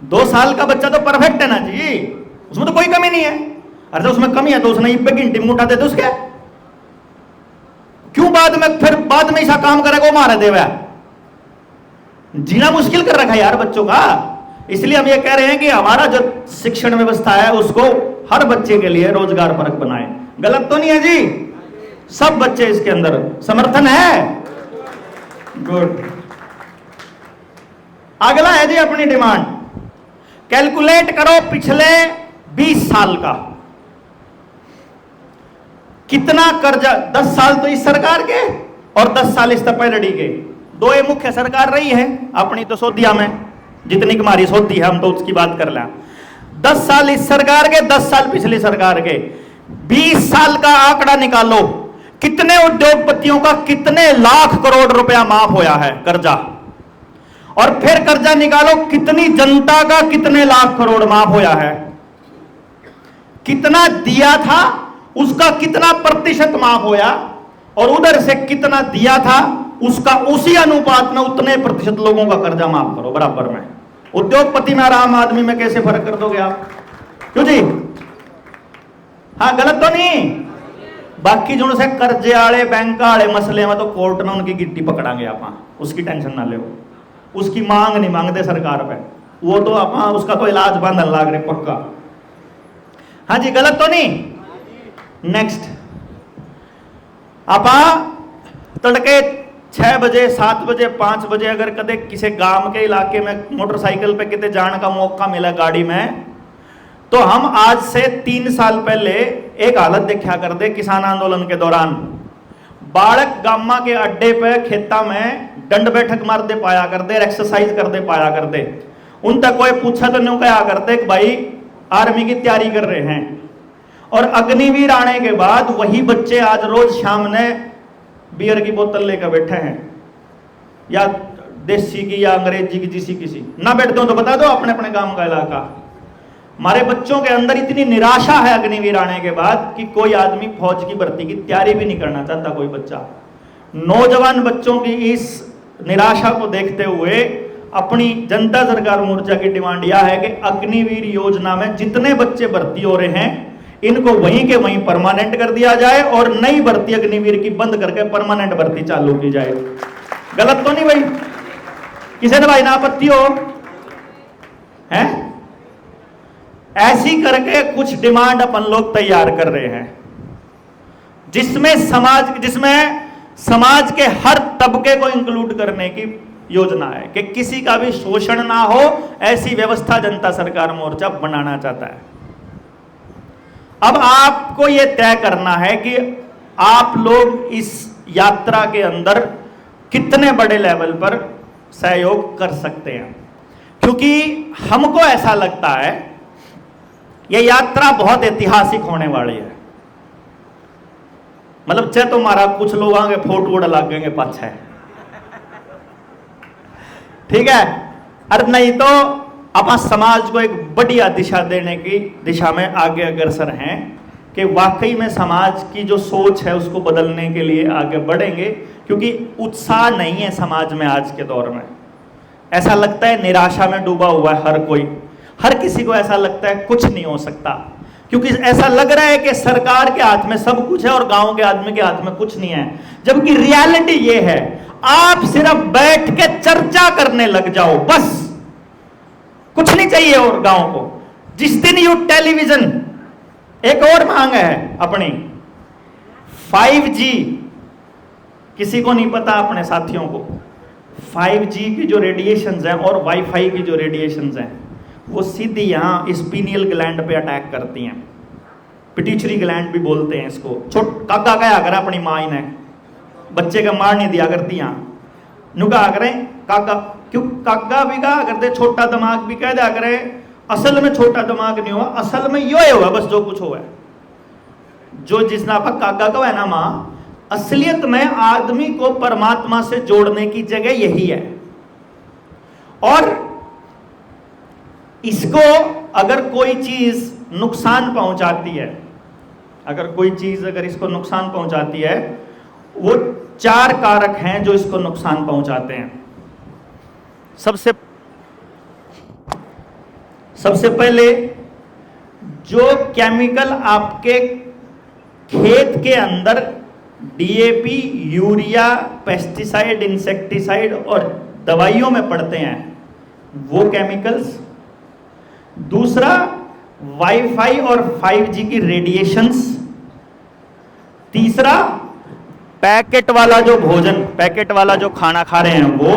S1: 2 साल का बच्चा तो परफेक्ट है ना जी, उसमें तो कोई कमी नहीं है। अरे उसमें कमी है तो उसने इब्बे गिनती में उठाते थे उसके, क्यों बाद में ऐसा काम करेगा वो मारे देवे। जीना मुश्किल कर रखा है यार बच्चों का। इसलिए हम ये कह रहे हैं कि हमारा जो शिक्षण व्यवस्था है उसको हर बच्चे के लिए रोजगार परक बनाए। गलत तो नहीं है जी? सब बच्चे इसके अंदर समर्थन है? गुड। अगला है जी अपनी डिमांड, कैलकुलेट करो पिछले 20 साल का कितना कर्जा, 10 साल तो इस सरकार के और 10 साल इस पहले के, 2 ये मुख्य सरकार रही है अपनी तो सोदिया में, जितनी हमारी सोदी है हम तो उसकी बात कर लें। 10 साल इस सरकार के, 10 साल पिछली सरकार के, 20 साल का आंकड़ा निकालो, कितने उद्योगपतियों का कितने लाख करोड़ रुपया माफ होया है कर्जा, और फिर कर्जा निकालो कितनी जनता का कितने लाख करोड़ माफ होया है, कितना दिया था उसका कितना प्रतिशत माफ होया, और उधर से कितना दिया था उसका उसी अनुपात में उतने प्रतिशत लोगों का कर्जा माफ करो बराबर में। उद्योगपति में और आम आदमी में कैसे फर्क कर दोगे आप? क्यों जी? हाँ, गलत तो नहीं? बाकी जो से कर्जे वाले बैंक वाले मसले में तो कोर्ट में उनकी गिट्टी पकड़ांगे आप, उसकी टेंशन ना ले। उसकी मांग नहीं मांगते सरकार पे, वो तो आप उसका तो इलाज बांधन लाग रहे पक्का। हाँ जी, गलत तो नहीं? नेक्स्ट, आप तड़के 6 बजे 7 बजे 5 बजे अगर कदे किसी गांव के इलाके में मोटरसाइकिल पे कितने जाने का मौका मिला गाड़ी में, तो हम आज से 3 साल पहले एक हालत देखा करते किसान आंदोलन के दौरान। बालक गामा के अड्डे पे खेता में दंड बैठक मारते पाया करते, एक्सरसाइज करते पाया करते। उन तक कोई पूछा तो नहीं कहा करते कि भाई आर्मी की तैयारी कर रहे हैं। और अग्निवीर आने के बाद वही बच्चे आज रोज शाम ने बियर की बोतल लेकर बैठे हैं, या देसी की या अंग्रेजी की, जिसी किसी ना बैठते हो तो बता दो अपने अपने गांव का इलाका। हमारे बच्चों के अंदर इतनी निराशा है अग्निवीर आने के बाद कि कोई आदमी फौज की भर्ती की तैयारी भी नहीं करना चाहता कोई बच्चा। नौजवान बच्चों की इस निराशा को देखते हुए अपनी जनता सरकार मोर्चा की डिमांड यह है कि अग्निवीर योजना में जितने बच्चे भर्ती हो रहे हैं इनको वहीं के वहीं परमानेंट कर दिया जाए और नई भर्ती अग्निवीर की बंद करके परमानेंट भर्ती चालू की जाए। गलत तो नहीं भाई? किसी ने भाई ना आपत्ति हो? हैं? ऐसी करके कुछ डिमांड अपन लोग तैयार कर रहे हैं जिसमें समाज के हर तबके को इंक्लूड करने की योजना है कि किसी का भी शोषण ना हो, ऐसी व्यवस्था जनता सरकार मोर्चा बनाना चाहता है। अब आपको यह तय करना है कि आप लोग इस यात्रा के अंदर कितने बड़े लेवल पर सहयोग कर सकते हैं, क्योंकि हमको ऐसा लगता है यह यात्रा बहुत ऐतिहासिक होने वाली है। मतलब चाहे तुम्हारा कुछ लोग आगे फोटो लगेंगे पाछे, ठीक है, और नहीं तो अपना समाज को एक बढ़िया दिशा देने की दिशा में आगे अग्रसर हैं कि वाकई में समाज की जो सोच है उसको बदलने के लिए आगे बढ़ेंगे। क्योंकि उत्साह नहीं है समाज में आज के दौर में। ऐसा लगता है निराशा में डूबा हुआ है हर कोई, हर किसी को ऐसा लगता है कुछ नहीं हो सकता, क्योंकि ऐसा लग रहा है कि सरकार के हाथ में सब कुछ है और गांव के आदमी के हाथ में कुछ नहीं है। जबकि रियलिटी ये है, आप सिर्फ बैठ के चर्चा करने लग जाओ, बस कुछ नहीं चाहिए और गांव को। जिस दिन यू टेलीविजन, एक और मांग है अपनी 5G, किसी को नहीं पता अपने साथियों को 5G की जो रेडिएशंस हैं और वाईफाई की जो रेडिएशंस हैं वो सीधी यहाँ स्पीनियल ग्लैंड पे अटैक करती हैं। पिट्यूटरी ग्लैंड भी बोलते हैं इसको। काका क्या करा अपनी माँ ने बच्चे का मार नहीं दिया करती यहाँ, नु कहा करें काका, क्यों काका भी कहा करते, छोटा दिमाग भी कह दिया करे। असल में छोटा दिमाग नहीं हुआ, असल में यो हुआ बस जो कुछ हुआ है, जो जिसने आप काका का है ना माँ, असलियत में आदमी को परमात्मा से जोड़ने की जगह यही है। और इसको अगर कोई चीज नुकसान पहुंचाती है, अगर कोई चीज अगर इसको नुकसान पहुंचाती है, वो 4 कारक हैं जो इसको नुकसान पहुंचाते हैं। सबसे पहले जो केमिकल आपके खेत के अंदर DAP, यूरिया, पेस्टिसाइड, इंसेक्टिसाइड और दवाइयों में पड़ते हैं वो केमिकल्स। दूसरा वाईफाई और 5G की रेडिएशंस। तीसरा पैकेट वाला जो भोजन, पैकेट वाला जो खाना खा रहे हैं वो,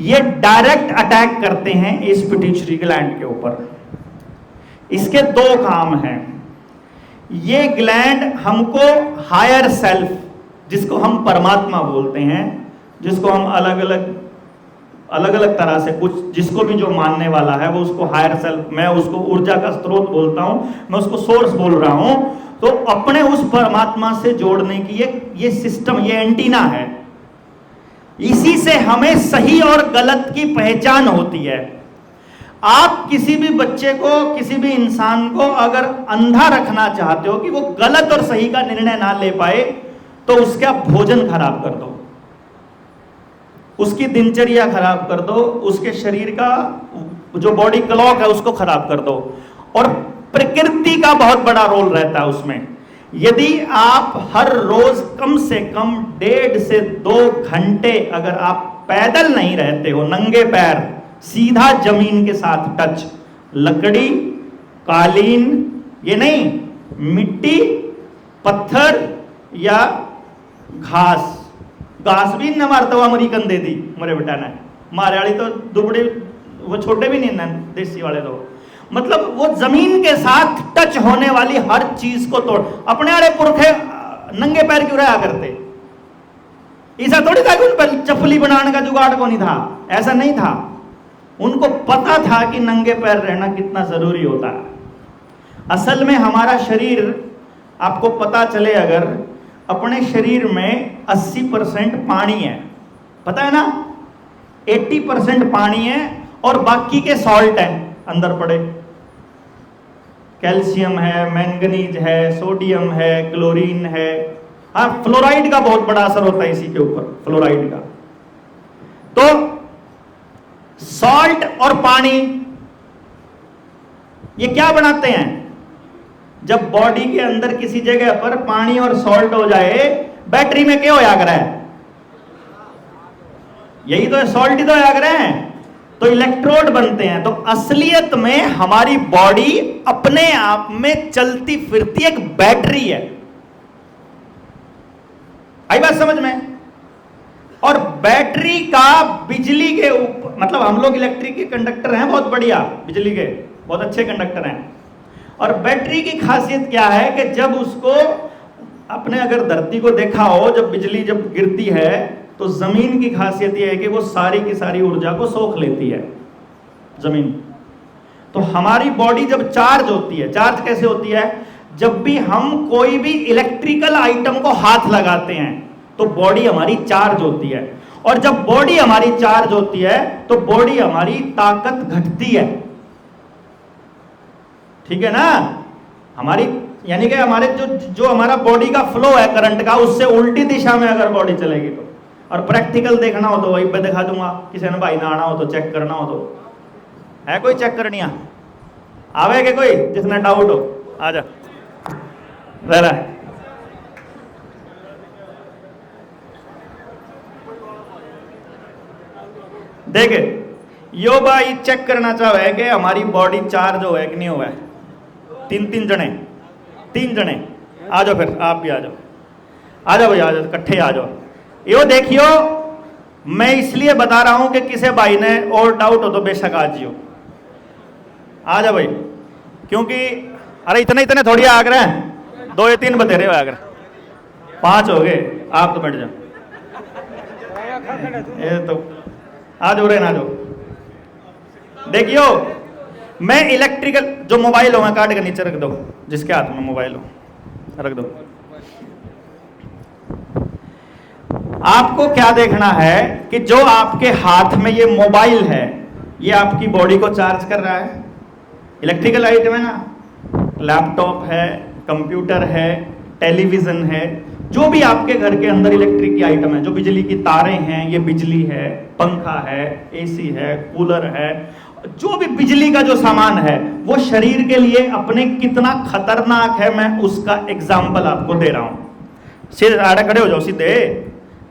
S1: ये डायरेक्ट अटैक करते हैं इस पिट्यूटरी ग्लैंड के ऊपर। इसके 2 काम हैं। ये ग्लैंड हमको हायर सेल्फ, जिसको हम परमात्मा बोलते हैं, जिसको हम अलग अलग तरह से कुछ, जिसको भी जो मानने वाला है वो उसको हायर सेल्फ, मैं उसको ऊर्जा का स्रोत बोलता हूं, मैं उसको सोर्स बोल रहा हूं। तो अपने उस परमात्मा से जोड़ने की ये सिस्टम, ये एंटीना है। इसी से हमें सही और गलत की पहचान होती है। आप किसी भी बच्चे को, किसी भी इंसान को अगर अंधा रखना चाहते हो कि वो गलत और सही का निर्णय ना ले पाए, तो उसका भोजन खराब कर दो। उसकी दिनचर्या खराब कर दो, उसके शरीर का जो बॉडी क्लॉक है उसको खराब कर दो। और प्रकृति का बहुत बड़ा रोल रहता है उसमें। यदि आप हर रोज कम से कम 1.5 से 2 घंटे अगर आप पैदल नहीं रहते हो, नंगे पैर सीधा जमीन के साथ टच, लकड़ी, कालीन, ये नहीं, मिट्टी, पत्थर या घास, घास भी न मारता हुआ अमरीकन दे दी मेरे बेटा ने, मारे वाली तो दुबड़े वो छोटे भी नहीं ना देसी वाले लोग, मतलब वो जमीन के साथ टच होने वाली हर चीज को तोड़। अपने वाले पुरखे नंगे पैर क्यों रहा करते? ऐसा थोड़ी था कि उन पर चप्पली बनाने का जुगाड़ को नहीं था, ऐसा नहीं था। उनको पता था कि नंगे पैर रहना कितना जरूरी होता है। असल में हमारा शरीर, आपको पता चले अगर, अपने शरीर में 80% पानी है, पता है ना? 80% पानी है और बाकी के सॉल्ट है अंदर पड़े। कैल्शियम है, मैंगनीज है, सोडियम है, क्लोरीन है। हाँ, फ्लोराइड का बहुत बड़ा असर होता है इसी के ऊपर, फ्लोराइड का। तो सॉल्ट और पानी ये क्या बनाते हैं? जब बॉडी के अंदर किसी जगह पर पानी और सॉल्ट हो जाए, बैटरी में क्या होया करे? यही तो है, सॉल्ट ही तो होया करे, तो इलेक्ट्रोड बनते हैं। तो असलियत में हमारी बॉडी अपने आप में चलती फिरती एक बैटरी है। आई बात समझ में? और बैटरी का बिजली के ऊपर, मतलब हम लोग इलेक्ट्रिक के कंडक्टर हैं, बहुत बढ़िया, बिजली के बहुत अच्छे कंडक्टर हैं। और बैटरी की खासियत क्या है कि जब उसको, अपने अगर धरती को देखा हो, जब बिजली जब गिरती है तो जमीन की खासियत यह है कि वो सारी की सारी ऊर्जा को सोख लेती है जमीन। तो हमारी बॉडी जब चार्ज होती है, चार्ज कैसे होती है? जब भी हम कोई भी इलेक्ट्रिकल आइटम को हाथ लगाते हैं तो बॉडी हमारी चार्ज होती है। और जब बॉडी हमारी चार्ज होती है तो बॉडी हमारी ताकत घटती है। ठीक है ना? हमारी, यानी कि हमारे जो हमारा बॉडी का फ्लो है करंट का, उससे उल्टी दिशा में अगर बॉडी चलेगी तो। और प्रैक्टिकल देखना हो तो वही पे दिखा दूंगा, किसी ने भाई ना आना हो तो, चेक करना हो तो। है कोई चेक करनिया? आवे के कोई जिसने डाउट हो? आ जा, रह रहा है। देखे यो भाई चेक करना चाहे कि हमारी बॉडी चार्ज हो है कि नहीं हुआ है। 3 जने आ जाओ, फिर आप भी आ जाओ, आ जाओ भाई, आ जाओ, इकट्ठे आ जाओ। यो देखियो, मैं इसलिए बता रहा हूं कि किसी भाई ने और डाउट हो तो बेशक आ जियो, आ जा भाई, क्योंकि अरे इतने थोड़ी आग रहे हैं, 2 या 3 बतेरे आग रहे, 5 हो गए, आप तो बैठ जाओ। ये तो आ जाओ रे, ना जाओ। देखियो, मैं इलेक्ट्रिकल, जो मोबाइल हो मैं काट के नीचे रख दो, जिसके हाथ में मोबाइल हो रख दो। आपको क्या देखना है कि जो आपके हाथ में ये मोबाइल है, ये आपकी बॉडी को चार्ज कर रहा है, इलेक्ट्रिकल आइटम है ना, लैपटॉप है, कंप्यूटर है, टेलीविजन है, जो भी आपके घर के अंदर इलेक्ट्रिक की आइटम है, जो बिजली की तारें हैं, ये बिजली है, पंखा है, एसी है, कूलर है, जो भी बिजली का जो सामान है, वो शरीर के लिए अपने कितना खतरनाक है, मैं उसका एग्जाम्पल आपको दे रहा हूं। सीधे आड़े खड़े हो जाओ, सीधे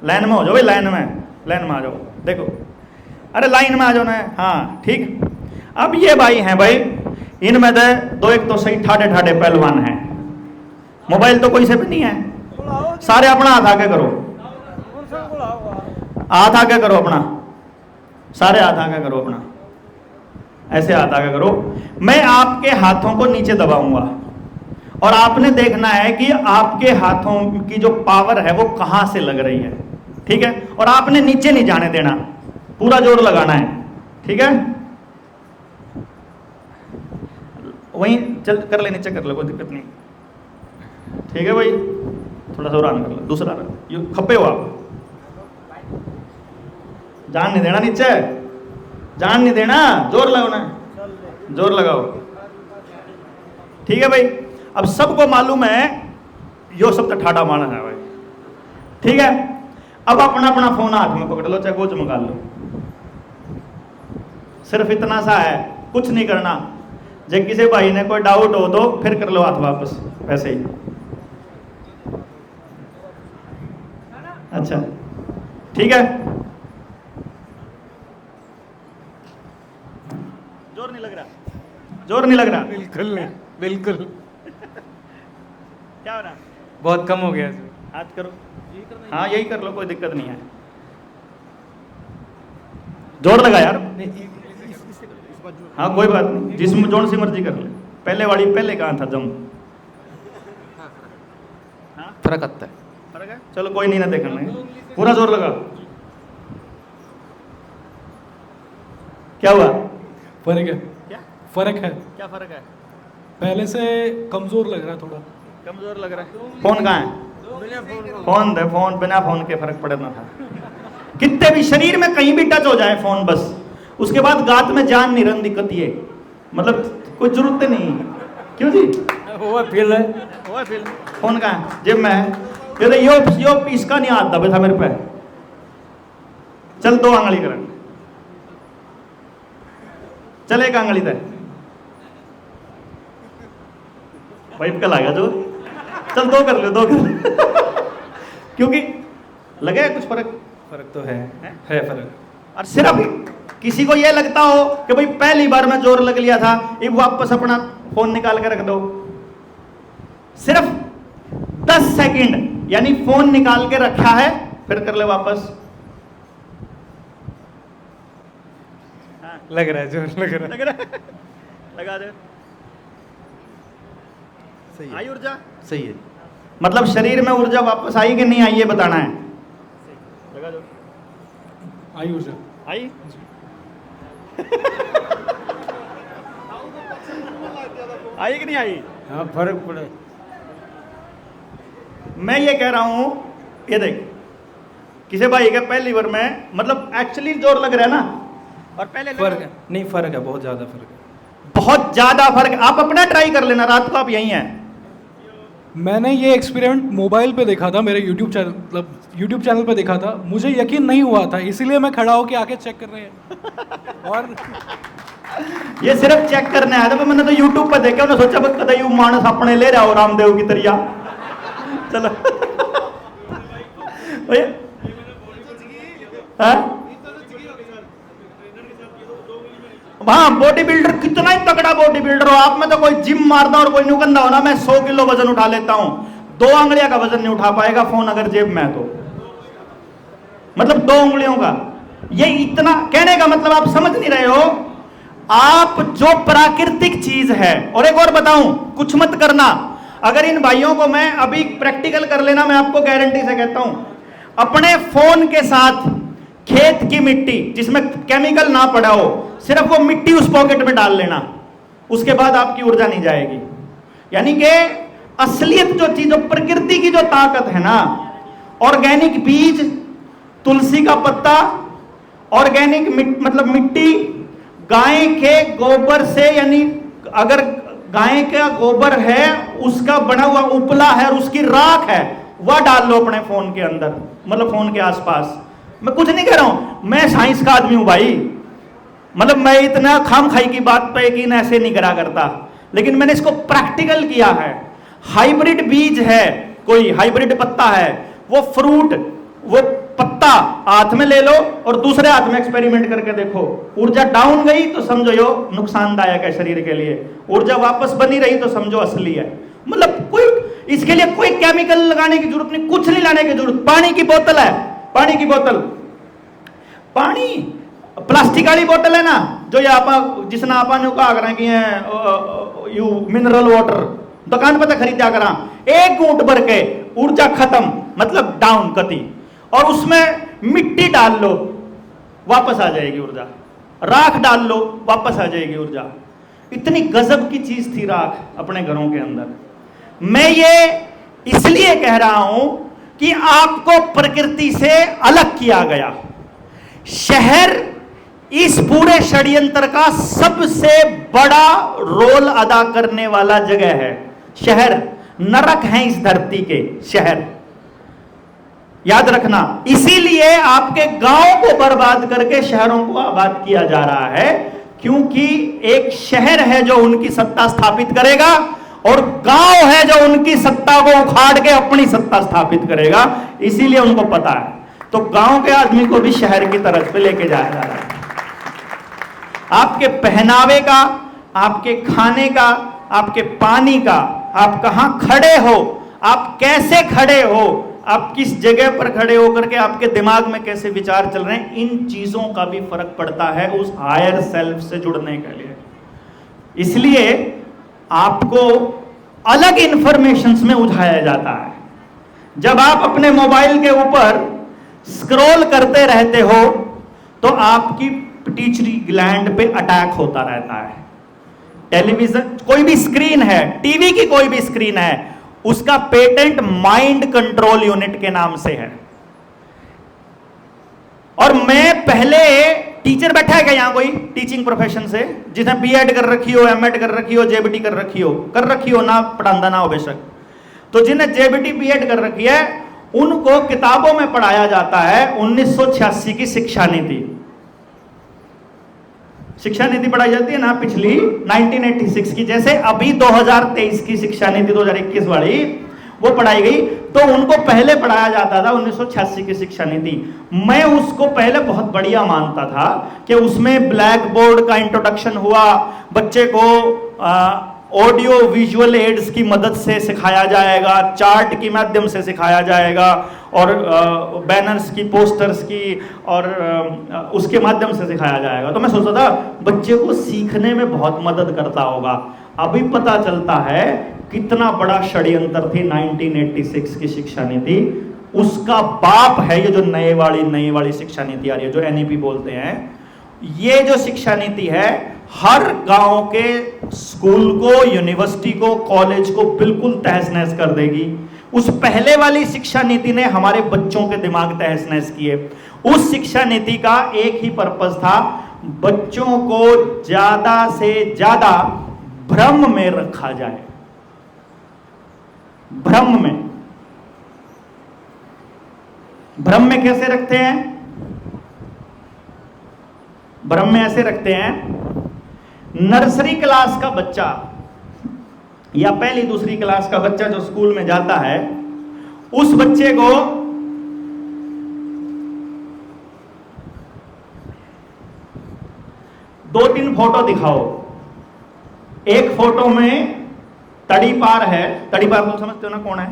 S1: लाइन में हो जाओ भाई, लाइन में आ जाओ। देखो, अरे लाइन में आ जाओ ना। हाँ ठीक। अब ये भाई हैं भाई, इनमें से 2 एक तो सही ठाडे पहलवान हैं। मोबाइल तो कोई से भी नहीं है, सारे अपना हाथ आगे करो, हाथ आगे करो अपना, सारे हाथ आगे करो अपना, ऐसे हाथ आगे करो। मैं आपके हाथों को नीचे दबाऊंगा और आपने देखना है कि आपके हाथों की जो पावर है वो कहां से लग रही है। ठीक है? और आपने नीचे नहीं जाने देना, पूरा जोर लगाना है। ठीक है? वहीं चल कर ले, नीचे कर ले, कोई दिक्कत नहीं। ठीक है भाई, थोड़ा सा आराम कर लो, दूसरा यू खपे हो आप, जान नहीं देना, नीचे जान नहीं देना, जोर लगाओ ना, जोर लगाओ। ठीक है भाई? अब सबको मालूम है यो सब तो ठाडा माना है भाई। ठीक है? अब अपना अपना फोन हाथ में पकड़ लो, चाहे वो चमका लो। सिर्फ इतना सा है, कुछ नहीं करना। जब किसी भाई ने कोई डाउट हो तो फिर कर लो हाथ वापस, वैसे ही। अच्छा ठीक है, जोर नहीं लग रहा, जोर नहीं लग रहा?
S2: बिल्कुल नहीं, बिल्कुल।
S1: क्या हो रहा?
S2: बहुत कम हो गया।
S1: हाथ करो, हाँ यही कर लो, कोई दिक्कत नहीं है। जोर लगा यार। हाँ कोई बात नहीं, जिसमें जोर सी मर्जी कर ले। पहले वाली पहले कहाँ था जम?
S2: फर्क आता है।
S1: फर्क है, चलो कोई नहीं ना, देखना है। पूरा जोर लगा। क्या हुआ?
S3: फर्क है।
S1: क्या
S3: फर्क है?
S1: क्या फर्क है?
S3: पहले से कमजोर लग रहा है, थोड़ा
S1: कमजोर लग रहा है। फोन कहाँ है? फोन दे, फोन बिना फोन के फर्क पड़ना था। कितने भी शरीर में कहीं भी टच हो जाए फोन, बस उसके बाद गात में जान नहीं रन दिक्कत ये, मतलब कोई जरूरत नहीं। क्यों जी?
S2: वो फील है,
S1: वो फील। फोन कहाँ है? जेब में है। यो इसका नहीं हाथ दबे था मेरे पे। चल 2 आंगली कर, चल 1 आंगली दे भाई, कल आ गया जो। चल 2 कर ले, 2 कर ले। क्योंकि लगे कुछ फर्क?
S3: फर्क तो है फर्क।
S1: और सिर्फ किसी को यह लगता हो कि भाई पहली बार में जोर लग लिया था, अब वापस अपना फोन निकाल के रख दो। सिर्फ 10 सेकंड, यानी फोन निकाल के रखा है, फिर कर ले वापस।
S2: लग रहा है, जोर लग रहा है।
S1: लग रहा है? लगा दे।
S2: सही है,
S1: आई ऊर्जा?
S2: सही है।
S1: मतलब शरीर में ऊर्जा वापस आई कि नहीं आई, ये बताना है। लगा दो।
S3: आई ऊर्जा
S1: आई? आई कि नहीं आई?
S2: हाँ फर्क पड़े।
S1: मैं ये कह रहा हूं, ये देख, किसी भाई का पहली बार में मतलब एक्चुअली जोर लग रहा है ना, और पहले
S3: फर्क है? नहीं फर्क है, बहुत ज्यादा फर्क है।
S1: बहुत ज्यादा फर्क। आप अपना ट्राई कर लेना, रात को आप यहीं हैं।
S3: मैंने ये एक्सपेरिमेंट मोबाइल पे देखा था, मेरे यूट्यूब चैनल, मतलब यूट्यूब चैनल पे देखा था। मुझे यकीन नहीं हुआ था, इसीलिए मैं खड़ा होकर आके चेक कर रहे हैं। और
S1: ये सिर्फ चेक करने आया था, पर मैंने तो यूट्यूब पर देखा, उन्हें सोचा बस कदा यू मानस अपने ले रहा हो रामदेव की तरिया। चलो हाँ, बॉडी बिल्डर कितना ही तगड़ा बॉडी बिल्डर हो आप में तो कोई जिम मारता और कोई नुकंदा हो ना, मैं 100 किलो वजन उठा लेता हूं, 2 आंगलियां का वजन नहीं उठा पाएगा फोन अगर जेब में है तो। मतलब 2 उंगलियों का। ये इतना कहने का मतलब आप समझ नहीं रहे हो। आप जो प्राकृतिक चीज है, और एक और बताऊं, कुछ मत करना। अगर इन भाइयों को मैं अभी प्रैक्टिकल कर लेना, मैं आपको गारंटी से कहता हूं, अपने फोन के साथ खेत की मिट्टी जिसमें केमिकल ना पड़ा हो, सिर्फ वो मिट्टी उस पॉकेट में डाल लेना, उसके बाद आपकी ऊर्जा नहीं जाएगी। यानी कि असलियत जो चीज, जो प्रकृति की जो ताकत है ना, ऑर्गेनिक बीज, तुलसी का पत्ता, ऑर्गेनिक मतलब मिट्टी, गाय के गोबर से, यानी अगर गाय का गोबर है उसका बना हुआ उपला है और उसकी राख है, वह डाल लो अपने फोन के अंदर, मतलब फोन के आसपास। मैं कुछ नहीं कह रहा हूं, मैं साइंस का आदमी हूं भाई, मतलब मैं इतना खाम खाई की बात पे यकीन ऐसे नहीं करा करता, लेकिन मैंने इसको प्रैक्टिकल किया है। हाइब्रिड बीज है, कोई हाइब्रिड पत्ता है, वो फ्रूट, वो पत्ता हाथ में ले लो और दूसरे हाथ में एक्सपेरिमेंट करके देखो, ऊर्जा डाउन गई तो समझो यो नुकसानदायक है शरीर के लिए, ऊर्जा वापस बनी रही तो समझो असली है। मतलब कोई इसके लिए कोई केमिकल लगाने की जरूरत नहीं, कुछ नहीं लाने की जरूरत। पानी की बोतल है, पानी की बोतल, पानी प्लास्टिक वाली बोतल है ना, जो ये आप जिसना आपा कहा करा कि यू मिनरल वाटर दुकान पर खरीदा करा, 1 घूंट भर के ऊर्जा खत्म, मतलब डाउन कति, और उसमें मिट्टी डाल लो वापस आ जाएगी ऊर्जा, राख डाल लो वापस आ जाएगी ऊर्जा। इतनी गजब की चीज थी राख अपने घरों के अंदर। मैं ये इसलिए कह रहा हूं कि आपको प्रकृति से अलग किया गया। शहर इस पूरे षड्यंत्र का सबसे बड़ा रोल अदा करने वाला जगह है। शहर नरक है इस धरती के, शहर याद रखना, इसीलिए आपके गांव को बर्बाद करके शहरों को आबाद किया जा रहा है, क्योंकि एक शहर है जो उनकी सत्ता स्थापित करेगा और गांव है जो उनकी सत्ता को उखाड़ के अपनी सत्ता स्थापित करेगा। इसीलिए उनको पता है, तो गांव के आदमी को भी शहर की तरफ पे लेके जाया जा रहा है। आपके पहनावे का, आपके खाने का, आपके पानी का, आप कहां खड़े हो, आप कैसे खड़े हो, आप किस जगह पर खड़े होकर के आपके दिमाग में कैसे विचार चल रहे हैं, इन चीजों का भी फर्क पड़ता है उस हायर सेल्फ से जुड़ने के लिए। इसलिए आपको अलग इंफॉर्मेशंस में उलझाया जाता है। जब आप अपने मोबाइल के ऊपर स्क्रॉल करते रहते हो तो आपकी पिट्यूटरी ग्लैंड पे अटैक होता रहता है। टेलीविजन, कोई भी स्क्रीन है, टीवी की कोई भी स्क्रीन है, उसका पेटेंट माइंड कंट्रोल यूनिट के नाम से है। और मैं पहले, टीचर बैठा है क्या यहां कोई टीचिंग प्रोफेशन से, जिसने बीएड कर रखी हो, एमएड कर रखी हो, जेबीटी कर रखी हो ना, पढ़ांदा ना हो बेशक, तो जिन्हें जेबीटी बीएड कर रखी है उनको किताबों में पढ़ाया जाता है 1986 की शिक्षा नीति। शिक्षा नीति पढ़ाई जाती है ना पिछली 1986 की, जैसे अभी 2023 की शिक्षा नीति 2021 वाली वो पढ़ाई गई, तो उनको पहले पढ़ाया जाता था 1986 की शिक्षा नीति। मैं उसको पहले बहुत बढ़िया मानता था कि उसमें ब्लैक बोर्ड का इंट्रोडक्शन हुआ, बच्चे को ऑडियो विजुअल एड्स की मदद से सिखाया जाएगा, चार्ट के माध्यम से सिखाया जाएगा, और बैनर्स की, पोस्टर्स की, और उसके माध्यम से सिखाया जाएगा। तो मैं सोचता था बच्चे को सीखने में बहुत मदद करता होगा। अभी पता चलता है कितना बड़ा षड्यंत्र थी 1986 की शिक्षा नीति। उसका बाप है ये जो नई वाली शिक्षा नीति आ रही है, जो एनईपी बोलते हैं। ये जो शिक्षा नीति है हर गांव के स्कूल को, यूनिवर्सिटी को, कॉलेज को बिल्कुल तहस नहस कर देगी। उस पहले वाली शिक्षा नीति ने हमारे बच्चों के दिमाग तहस नहस किए। उस शिक्षा नीति का एक ही पर्पस था, बच्चों को ज्यादा से ज्यादा भ्रम में रखा जाए। भ्रम में कैसे रखते हैं? भ्रम में ऐसे रखते हैं, नर्सरी क्लास का बच्चा या पहली दूसरी क्लास का बच्चा जो स्कूल में जाता है, उस बच्चे को दो तीन फोटो दिखाओ। एक फोटो में तड़ी पार है, तड़ी पार तो समझते हो ना कौन है?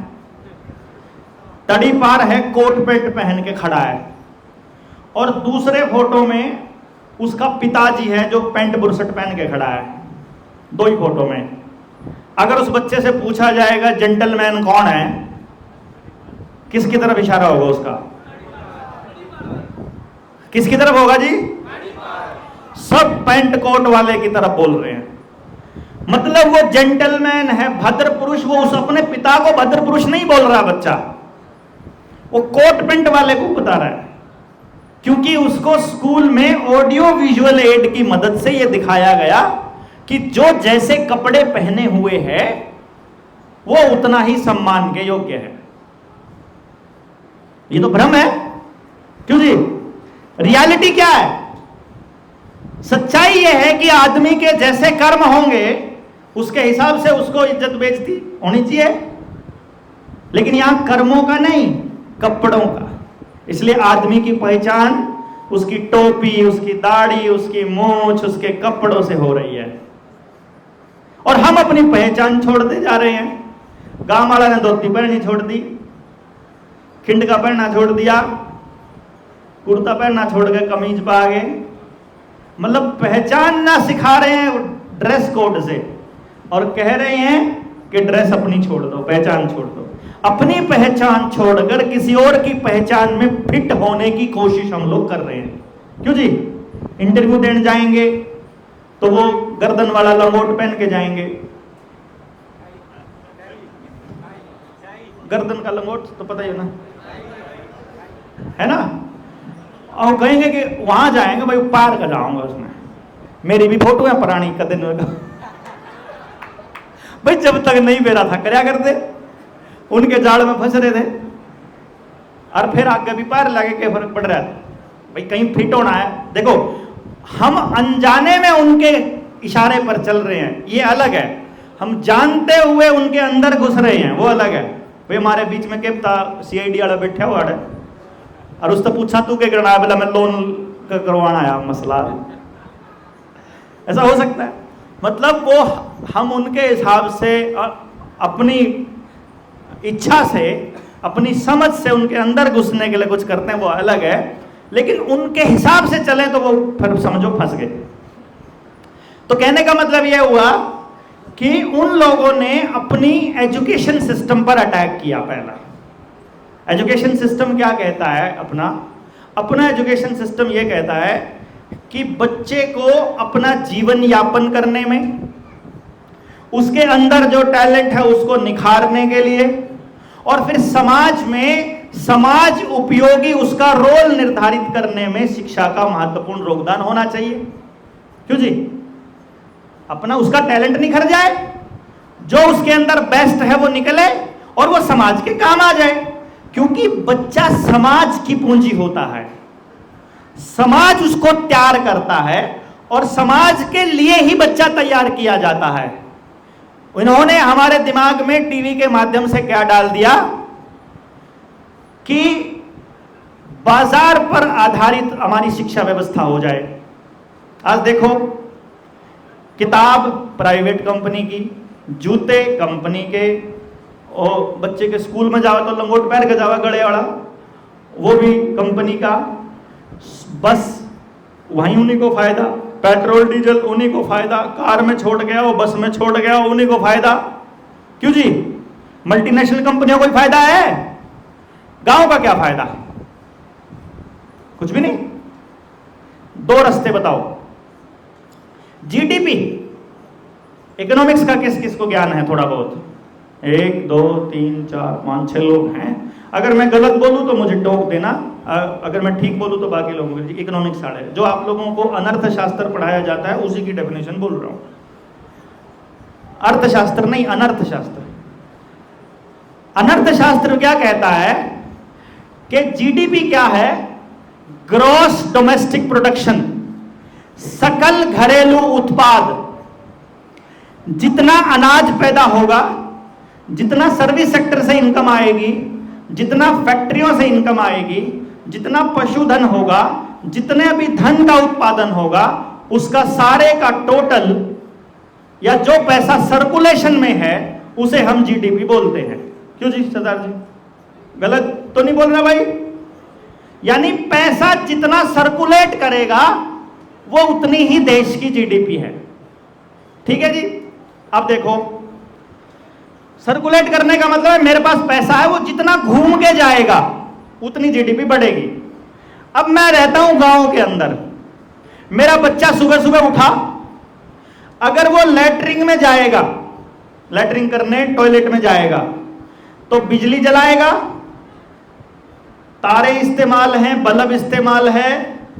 S1: तड़ी पार है, कोट पैंट पहन के खड़ा है, और दूसरे फोटो में उसका पिताजी है जो पैंट बुरशट पहन के खड़ा है। दो ही फोटो में। अगर उस बच्चे से पूछा जाएगा जेंटलमैन कौन है, किसकी तरफ इशारा होगा उसका? किसकी तरफ होगा जी? सब पैंट कोट वाले की तरफ बोल रहे हैं। मतलब वो जेंटलमैन है, भद्र पुरुष। वो उस अपने पिता को भद्र पुरुष नहीं बोल रहा बच्चा, वो कोट पैंट वाले को बता रहा है, क्योंकि उसको स्कूल में ऑडियो विजुअल एड की मदद से यह दिखाया गया कि जो जैसे कपड़े पहने हुए है वो उतना ही सम्मान के योग्य है। ये तो भ्रम है। क्यों जी? रियलिटी क्या है? सच्चाई यह है कि आदमी के जैसे कर्म होंगे उसके हिसाब से उसको इज्जत बेइज्जती होनी चाहिए, लेकिन यहां कर्मों का नहीं, कपड़ों का। इसलिए आदमी की पहचान उसकी टोपी, उसकी दाढ़ी, उसकी मूंछ, उसके कपड़ों से हो रही है। और हम अपनी पहचान छोड़ते जा रहे हैं। गांव वाला ने धोती पहननी छोड़ दी, खिंड का पहनना छोड़ दिया, कुर्ता पहनना छोड़ के कमीज पा गए। मतलब पहचान ना सिखा रहे हैं ड्रेस कोड से, और कह रहे हैं कि ड्रेस अपनी छोड़ दो, पहचान छोड़ दो। अपनी पहचान छोड़कर किसी और की पहचान में फिट होने की कोशिश हम लोग कर रहे हैं। क्यों जी? इंटरव्यू देने जाएंगे तो वो गर्दन वाला लंगोट पहन के जाएंगे। गर्दन का लंगोट तो पता ही है ना, है ना? और कहेंगे कि वहां जाएंगे, भाई पार का जाऊंगा, उसमें मेरी भी फोटो है पुरानी कदे भाई जब तक नहीं बेरा था करया करते, उनके जाल में फंस रहे थे। और फिर आगे भी पैर लगे के फर्क पड़ रहा है भाई कहीं फिट होना है। देखो हम अनजाने में उनके इशारे पर चल रहे हैं, ये अलग है। हम जानते हुए उनके अंदर घुस रहे हैं, वो अलग है। भाई हमारे बीच में क्या था, CID वाला बैठा हुआ है और उससे पूछा तू क्या करना है, बोला मैं लोन का करवाना आया मसला। ऐसा हो सकता है? मतलब वो हम उनके हिसाब से अपनी इच्छा से अपनी समझ से उनके अंदर घुसने के लिए कुछ करते हैं, वो अलग है। लेकिन उनके हिसाब से चले तो वो फिर समझो फंस गए। तो कहने का मतलब यह हुआ कि उन लोगों ने अपनी एजुकेशन सिस्टम पर अटैक किया। पहला एजुकेशन सिस्टम क्या कहता है, अपना एजुकेशन सिस्टम यह कहता है कि बच्चे को अपना जीवन यापन करने में, उसके अंदर जो टैलेंट है उसको निखारने के लिए, और फिर समाज में समाज उपयोगी उसका रोल निर्धारित करने में शिक्षा का महत्वपूर्ण योगदान होना चाहिए। क्यों जी? अपना उसका टैलेंट निखर जाए, जो उसके अंदर बेस्ट है वो निकले और वो समाज के काम आ जाए। क्योंकि बच्चा समाज की पूंजी होता है, समाज उसको तैयार करता है और समाज के लिए ही बच्चा तैयार किया जाता है। इन्होंने हमारे दिमाग में टीवी के माध्यम से क्या डाल दिया कि बाजार पर आधारित हमारी शिक्षा व्यवस्था हो जाए। आज देखो, किताब प्राइवेट कंपनी की, जूते कंपनी के, और बच्चे के स्कूल में जाओ तो लंगोट पैर के जावा गले वाला, वो भी कंपनी का। बस वहीं उन्हीं को फायदा, पेट्रोल डीजल उन्हीं को फायदा, कार में छोड़ गया वो बस में छोड़ गया उन्हीं को फायदा। क्यों जी? मल्टीनेशनल कंपनियों को फायदा है, गांव का क्या फायदा? कुछ भी नहीं। दो रास्ते बताओ। जीडीपी, इकोनॉमिक्स का किस किस को ज्ञान है थोड़ा बहुत? 1 2 3 4 5 6 लोग हैं। अगर मैं गलत बोलूं तो मुझे टोक देना, अगर मैं ठीक बोलूं तो बाकी लोगों को। इकोनॉमिक्स साढ़े जो आप लोगों को अनर्थशास्त्र पढ़ाया जाता है उसी की डेफिनेशन बोल रहा हूं, अर्थशास्त्र नहीं, अनर्थशास्त्र। अनर्थशास्त्र क्या कहता है कि जीडीपी क्या है? ग्रॉस डोमेस्टिक प्रोडक्शन, सकल घरेलू उत्पाद। जितना अनाज पैदा होगा, जितना सर्विस सेक्टर से इनकम आएगी, जितना फैक्ट्रियों से इनकम आएगी, जितना पशुधन होगा, जितने भी धन का उत्पादन होगा, उसका सारे का टोटल या जो पैसा सर्कुलेशन में है उसे हम जीडीपी बोलते हैं। क्यों जी सरदार जी? गलत तो नहीं बोल रहा भाई? यानी पैसा जितना सर्कुलेट करेगा वो उतनी ही देश की जीडीपी है। ठीक है जी? अब देखो, सर्कुलेट करने का मतलब है मेरे पास पैसा है, वो जितना घूम के जाएगा उतनी जीडीपी बढ़ेगी। अब मैं रहता हूं गांव के अंदर, मेरा बच्चा सुबह सुबह उठा, अगर वो लैट्रिन में जाएगा, लैट्रिन करने टॉयलेट में जाएगा, तो बिजली जलाएगा, तारे इस्तेमाल हैं, बल्ब इस्तेमाल है,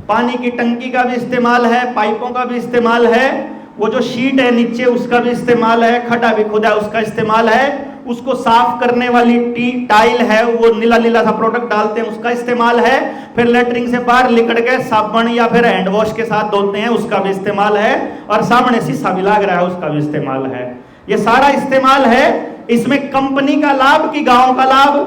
S1: पानी की टंकी का भी इस्तेमाल है, पाइपों का भी इस्तेमाल है, वो जो शीट है नीचे उसका भी इस्तेमाल है, खड्डा भी खुदा है उसका इस्तेमाल है, उसको साफ करने वाली टाइल है वो नीला नीला सा प्रोडक्ट डालते हैं उसका इस्तेमाल है, फिर लेटरिन से बाहर लिकड़ के साबुन या फिर हैंड वॉश के साथ धोते हैं उसका भी इस्तेमाल है, और सामने शीशा भी लग रहा है उसका भी इस्तेमाल है। ये सारा इस्तेमाल है। इसमें कंपनी का लाभ कि गांव का लाभ?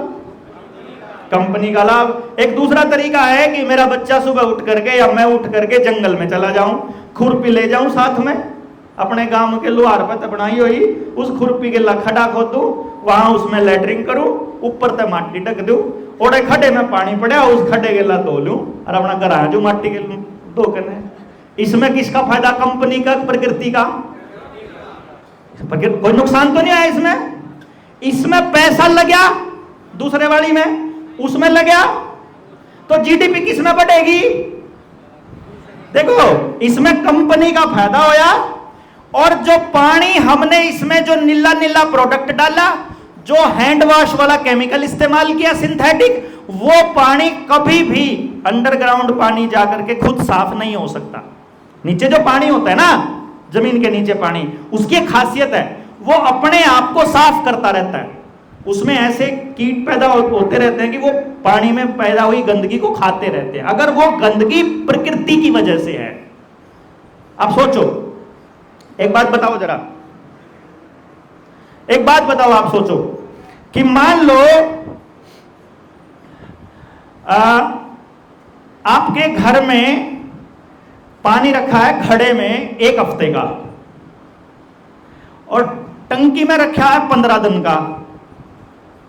S1: कंपनी का लाभ। एक दूसरा तरीका है कि मेरा बच्चा सुबह उठ करके या मैं उठ करके जंगल में चला जाऊं, खुरपी ले जाऊं साथ में, अपने गांव के लोहार पर बनाई हुई उस खुरपी के खड्डा खोदू, वहां उसमें लेटरिंग करूं, ऊपर तक माटी ढक दूं, और खड्डे में पानी पड़े उस खड्डे के ला धो लूं और अपना घर आ जाऊं माटी के धो करने। इसमें किसका फायदा? कंपनी का, प्रकृति का? कोई नुकसान तो नहीं आया इसमें? इसमें पैसा लग गया, दूसरे वाली में उसमें लग गया, तो जीडीपी किसमें बढ़ेगी? देखो, इसमें कंपनी का फायदा होया, और जो पानी हमने इसमें जो नीला नीला प्रोडक्ट डाला, जो हैंड वॉश वाला केमिकल इस्तेमाल किया सिंथेटिक, वो पानी कभी भी अंडरग्राउंड पानी जाकर के खुद साफ नहीं हो सकता। नीचे जो पानी होता है ना, जमीन के नीचे पानी, उसकी खासियत है वो अपने आप को साफ करता रहता है। उसमें ऐसे कीट पैदा होते रहते हैं कि वो पानी में पैदा हुई गंदगी को खाते रहते हैं। अगर वो गंदगी प्रकृति की वजह से है, आप सोचो, एक बात बताओ जरा, एक बात बताओ, आप सोचो कि मान लो आपके घर में पानी रखा है घड़े में 1 हफ्ते का, और टंकी में रखा है 15 दिन का,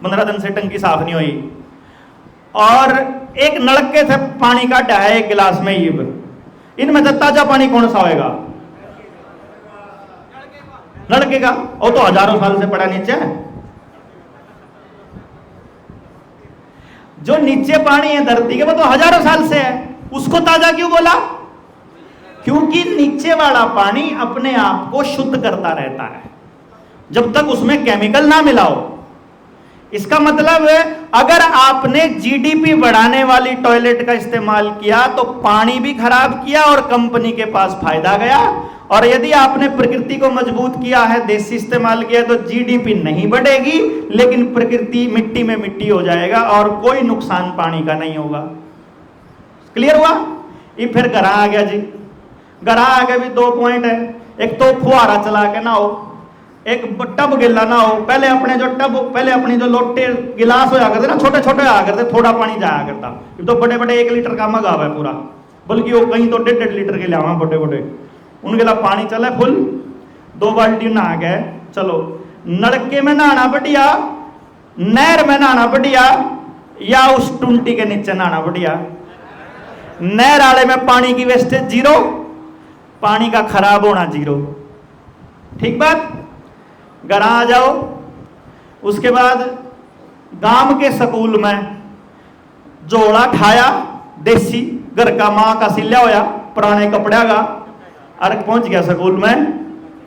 S1: 15 दिन से टंकी साफ नहीं हुई, और एक नलके से पानी का डहा है 1 गिलास में, इनमें से ताजा पानी कौन सा होएगा? नलके का। वो तो हजारों साल से पड़ा नीचे है। जो नीचे पानी है धरती के, वो तो हजारों साल से है, उसको ताजा क्यों बोला? क्योंकि नीचे वाला पानी अपने आप को शुद्ध करता रहता है जब तक उसमें केमिकल ना मिलाओ। इसका मतलब है अगर आपने जीडीपी बढ़ाने वाली टॉयलेट का इस्तेमाल किया तो पानी भी खराब किया और कंपनी के पास फायदा गया, और यदि आपने प्रकृति को मजबूत किया है, देसी इस्तेमाल किया, तो जीडीपी नहीं बढ़ेगी, लेकिन प्रकृति मिट्टी में मिट्टी हो जाएगा और कोई नुकसान पानी का नहीं होगा। क्लियर हुआ? ये फिर घरा आ गया जी। घरा आ गया भी 2 पॉइंट है। एक तो फुहारा चला के ना हो, एक टब गिला ना हो। पहले अपने जो लोटे गिलास होया करते ना, छोटे छोटे आया करते, थोड़ा पानी जाया करता। तो बड़े बड़े 1 लीटर का मग आवा है पूरा, बल्कि वो कहीं तो 1.5 लीटर के लिया बड़े बड़े, उनके लिए पानी चले फुल, 2 बाल्टी नहा गए। चलो, नलके में नहाना बढ़िया, नहर में नहाना बढ़िया, या उस टुंटी के नीचे नहाना बढ़िया? नहर वाले में पानी की वेस्टेज 0, पानी का खराब होना 0। ठीक बात? घर आ जाओ। उसके बाद गांव के स्कूल में जोड़ा ठाया, देसी घर का माँ का सिल्या होया, पुराने कपड़े का, अरे पहुंच गया स्कूल में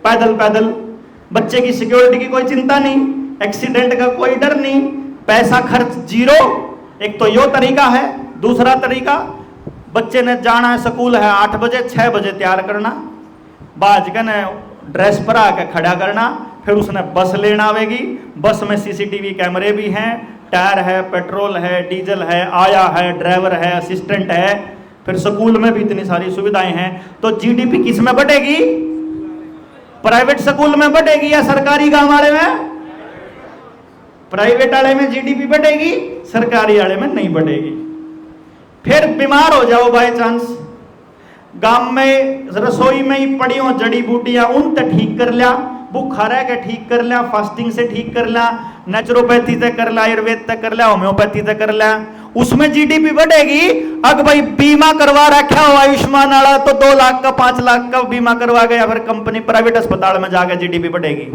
S1: पैदल पैदल। बच्चे की सिक्योरिटी की कोई चिंता नहीं, एक्सीडेंट का कोई डर नहीं, पैसा खर्च 0। एक तो यो तरीका है। दूसरा तरीका, बच्चे ने जाना है स्कूल है 8 बजे, 6 बजे तैयार करना, बाजगन ड्रेस पर आके खड़ा करना, फिर उसने बस लेना आवेगी। बस में सीसीटीवी कैमरे भी हैं, टायर है, पेट्रोल है, डीजल है, आया है, ड्राइवर है, असिस्टेंट है, फिर स्कूल में भी इतनी सारी सुविधाएं हैं। तो जीडीपी किस में बढ़ेगी? प्राइवेट स्कूल में बढ़ेगी या सरकारी गांव वाले में? प्राइवेट वाले में जीडीपी बढ़ेगी, सरकारी वाले में नहीं बढ़ेगी। फिर बीमार हो जाओ बाय चांस, गांव में रसोई में ही पड़ी हो जड़ी बूटियां, उन तक ठीक कर लिया, भूखा रह के ठीक कर लिया, फास्टिंग से ठीक कर लिया, नेचुरोपैथी से कर लिया, आयुर्वेद तक कर लिया, होम्योपैथी से कर लिया, उसमें जीडीपी बढ़ेगी। अगर भाई बीमा करवा रखा हो आयुष्मान वाला, तो 2 लाख का 5 लाख का बीमा करवा गया, फिर कंपनी प्राइवेट अस्पताल में जाकर जीडीपी बढ़ेगी।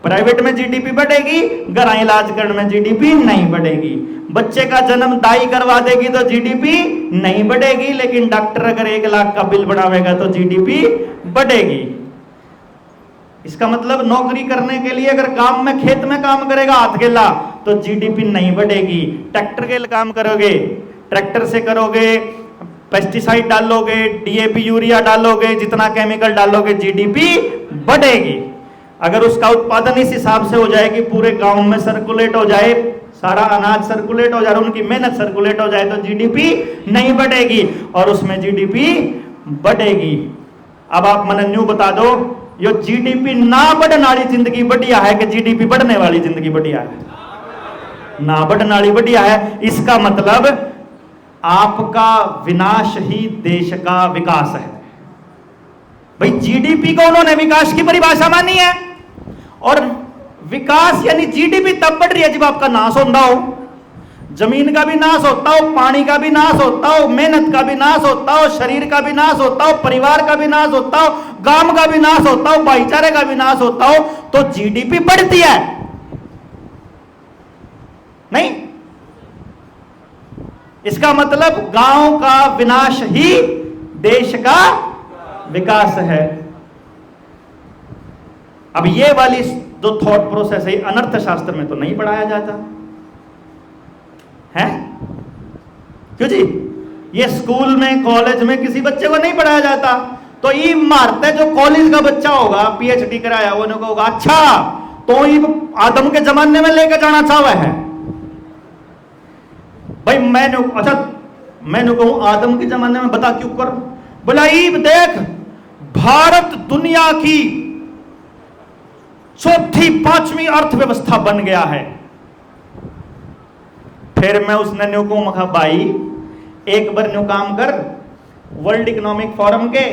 S1: प्राइवेट में जीडीपी बढ़ेगी, घर इलाज करने में जीडीपी नहीं बढ़ेगी। बच्चे का जन्म दाई करवा देगी तो जीडीपी नहीं बढ़ेगी, लेकिन डॉक्टर अगर 1 लाख का बिल बनावेगा तो जीडीपी बढ़ेगी। इसका मतलब नौकरी करने के लिए अगर काम में खेत में काम करेगा हाथ गेला तो जीडीपी नहीं बढ़ेगी। ट्रैक्टर के काम करोगे, ट्रैक्टर से करोगे, पेस्टिसाइड डालोगे, डीएपी यूरिया डालोगे, जितना केमिकल डालोगे जीडीपी बढ़ेगी। अगर उसका उत्पादन इस हिसाब से हो जाए कि पूरे गांव में सर्कुलेट हो जाए, सारा अनाज सर्कुलेट हो जाए, उनकी मेहनत सर्कुलेट हो जाए, तो जीडीपी नहीं बढ़ेगी और उसमें जीडीपी बढ़ेगी। अब आप मन न्यू बता दो, यो जीडीपी ना बढ़ने वाली जिंदगी बढ़िया है कि जीडीपी बढ़ने वाली जिंदगी बढ़िया है? ना बढ़ने वाली बढ़िया है। इसका मतलब आपका विनाश ही देश का विकास है। भाई जीडीपी को उन्होंने विकास की परिभाषा मानी है, और विकास यानी जीडीपी तब बढ़ रही है जब आपका नाश होता हो, जमीन का भी नाश होता हो, पानी का भी नाश होता हो, मेहनत का भी नाश होता हो, शरीर का भी नाश होता हो, परिवार का भी नाश होता हो, गांव का भी नाश होता हो, भाईचारे का भी नाश होता हो, तो जीडीपी बढ़ती है नहीं? इसका मतलब गांव का विनाश ही देश का विकास है। अब ये वाली जो थॉट प्रोसेस है अनर्थ शास्त्र में तो नहीं पढ़ाया जाता है। क्यों जी? ये स्कूल में कॉलेज में किसी बच्चे को नहीं पढ़ाया जाता। तो ये मारते जो कॉलेज का बच्चा होगा, पीएचडी कराया, वो होगा, अच्छा तो तो ही आदम के जमाने में लेके जाना चाहे है भाई। मैंने कहूं आदम के जमाने में बता क्यों कर बोला ईब देख भारत दुनिया की चौथी पांचवी अर्थव्यवस्था बन गया है। फिर मैं उसने न्यू को मखा भाई एक बार न्यू काम कर वर्ल्ड इकोनॉमिक फोरम के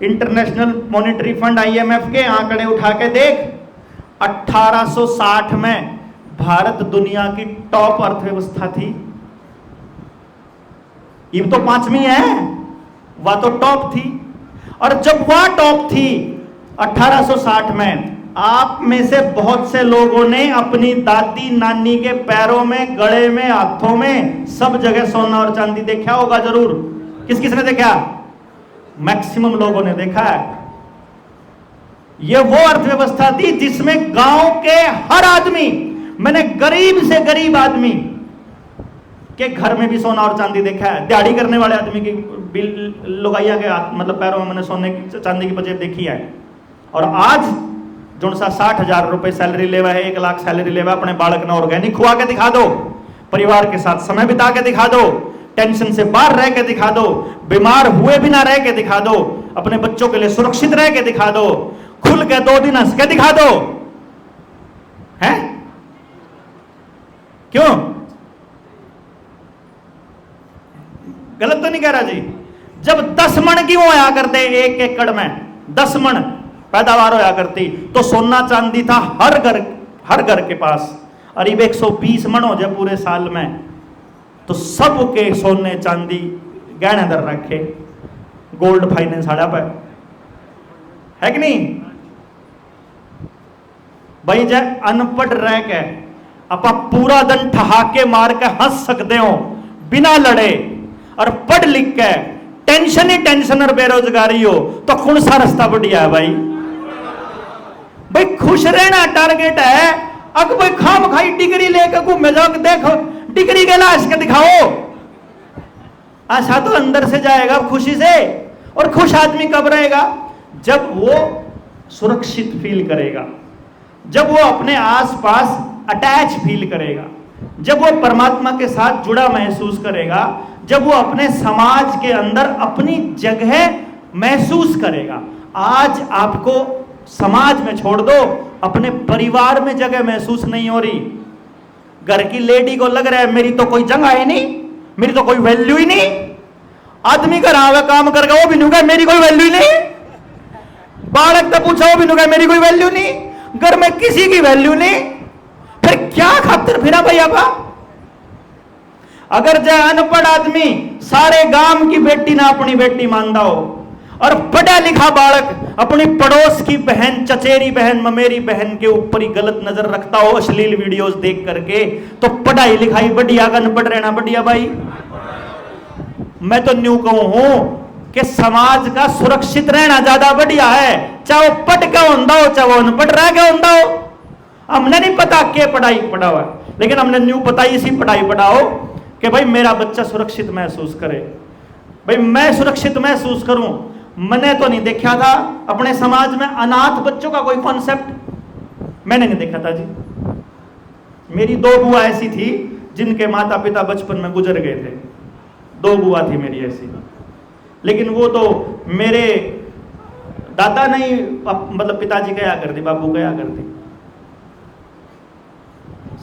S1: इंटरनेशनल मॉनेटरी फंड IMF के आंकड़े उठा के देख 1860 में भारत दुनिया की टॉप अर्थव्यवस्था थी। ये तो पांचवी है वह तो टॉप थी। और जब वह टॉप थी 1860 में आप में से बहुत से लोगों ने अपनी दादी नानी के पैरों में गले में हाथों में सब जगह सोना और चांदी देखा होगा जरूर। किस किसने देखा? मैक्सिमम लोगों ने देखा है। यह वो अर्थव्यवस्था थी जिसमें गांव के हर आदमी, मैंने गरीब से गरीब आदमी के घर में भी सोना और चांदी देखा है। दिहाड़ी करने वाले आदमी की लुगाइया के मतलब पैरों में मैंने सोने की चांदी की बचत देखी है। और आज जो सा 60,000 रुपए सैलरी लेवा है, 1 लाख सैलरी लेवा, अपने बालक ने ऑर्गेनिक खुआ के दिखा दो, परिवार के साथ समय बिता के दिखा दो, टेंशन से बाहर रह के दिखा दो, बीमार हुए बिना रह के दिखा दो, अपने बच्चों के लिए सुरक्षित रह के दिखा दो, खुल के 2 दिन हंस के दिखा दो। है क्यों? गलत तो नहीं कह रहा जी? जब 10 मन की होया करते 1 एकड़ में 10 मन पैदावार होया करती तो सोना चांदी था हर घर के पास। और अब 120 मन हो जाए पूरे साल में तो सबके सोने चांदी गहने दर रखे, गोल्ड फाइनेंस हड़ा पे है कि नहीं भाई? जय अनपढ़ रह के अपा पूरा दिन ठहाके मार के हंस सकते हो बिना लड़े, और पढ़ लिख के टेंशन ही टेंशन और बेरोजगारी हो तो कौन सा रास्ता बढ़िया है भाई? भाई खुश रहना टारगेट है। अगर भाई खाम खाई डिग्री लेकर घूमे जाओ, देखो डिग्री के लाश के दिखाओ, आशा तो अंदर से जाएगा खुशी से। और खुश आदमी कब रहेगा? जब वो सुरक्षित फील करेगा, जब वो अपने आसपास अटैच फील करेगा, जब वो परमात्मा के साथ जुड़ा महसूस करेगा, जब वो अपने समाज के अंदर अपनी जगह महसूस करेगा। आज आपको समाज में छोड़ दो, अपने परिवार में जगह महसूस नहीं हो रही। घर की लेडी को लग रहा है मेरी तो कोई जगह है नहीं, मेरी तो कोई वैल्यू ही नहीं। आदमी घर आवे काम करके वो भी नहीं कहे मेरी कोई वैल्यू ही नहीं। बालक तो पूछा वो भी नहीं कहे मेरी कोई वैल्यू नहीं। घर में किसी की वैल्यू नहीं, फिर क्या खातिर फिरा भैया बा? अगर जय अनपढ़ आदमी सारे गांव की बेटी ना अपनी बेटी मानता हो, और पढ़ा लिखा बालक अपनी पड़ोस की बहन, चचेरी बहन, ममेरी बहन के ऊपर ही गलत नजर रखता हो अश्लील वीडियोस देख करके, तो पढ़ाई लिखाई बढ़िया, अनपढ़ रहना बढ़िया भाई? मैं तो न्यू कहूं हूं कि समाज का सुरक्षित रहना ज्यादा बढ़िया है, चाहे वो पढ़ के होता हो चाहे वो अनपढ़ रह के होता हो। हमने नहीं पता के पढ़ाई पढ़ा हुआ, लेकिन हमने न्यू पता इसी पढ़ाई पढ़ाओ कि भाई मेरा बच्चा सुरक्षित महसूस करे, भाई मैं सुरक्षित महसूस करूं। मैंने तो नहीं देखा था अपने समाज में अनाथ बच्चों का कोई कॉन्सेप्ट, मैंने नहीं देखा था जी। मेरी 2 बुआ ऐसी थी जिनके माता पिता बचपन में गुजर गए थे, 2 बुआ थी मेरी ऐसी, लेकिन वो तो मेरे दादा नहीं, मतलब पिताजी कया करती, बाबू कया करती।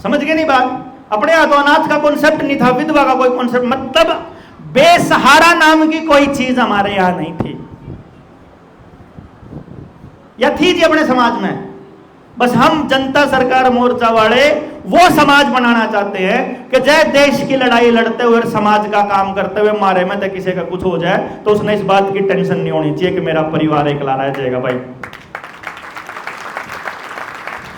S1: समझ गए नहीं बात? अपने यहाँ तो अनाथ का कॉन्सेप्ट नहीं था, विधवा का कोई कॉन्सेप्ट, मतलब बेसहारा नाम की कोई चीज हमारे यहां नहीं थी, या थी जी अपने समाज में। बस हम जनता सरकार मोर्चा वाले वो समाज बनाना चाहते हैं कि जय देश की लड़ाई लड़ते हुए, समाज का काम करते हुए मारे में तो किसी का कुछ हो जाए तो उसने इस बात की टेंशन नहीं होनी चाहिए कि मेरा परिवार एकला रह जाएगा भाई।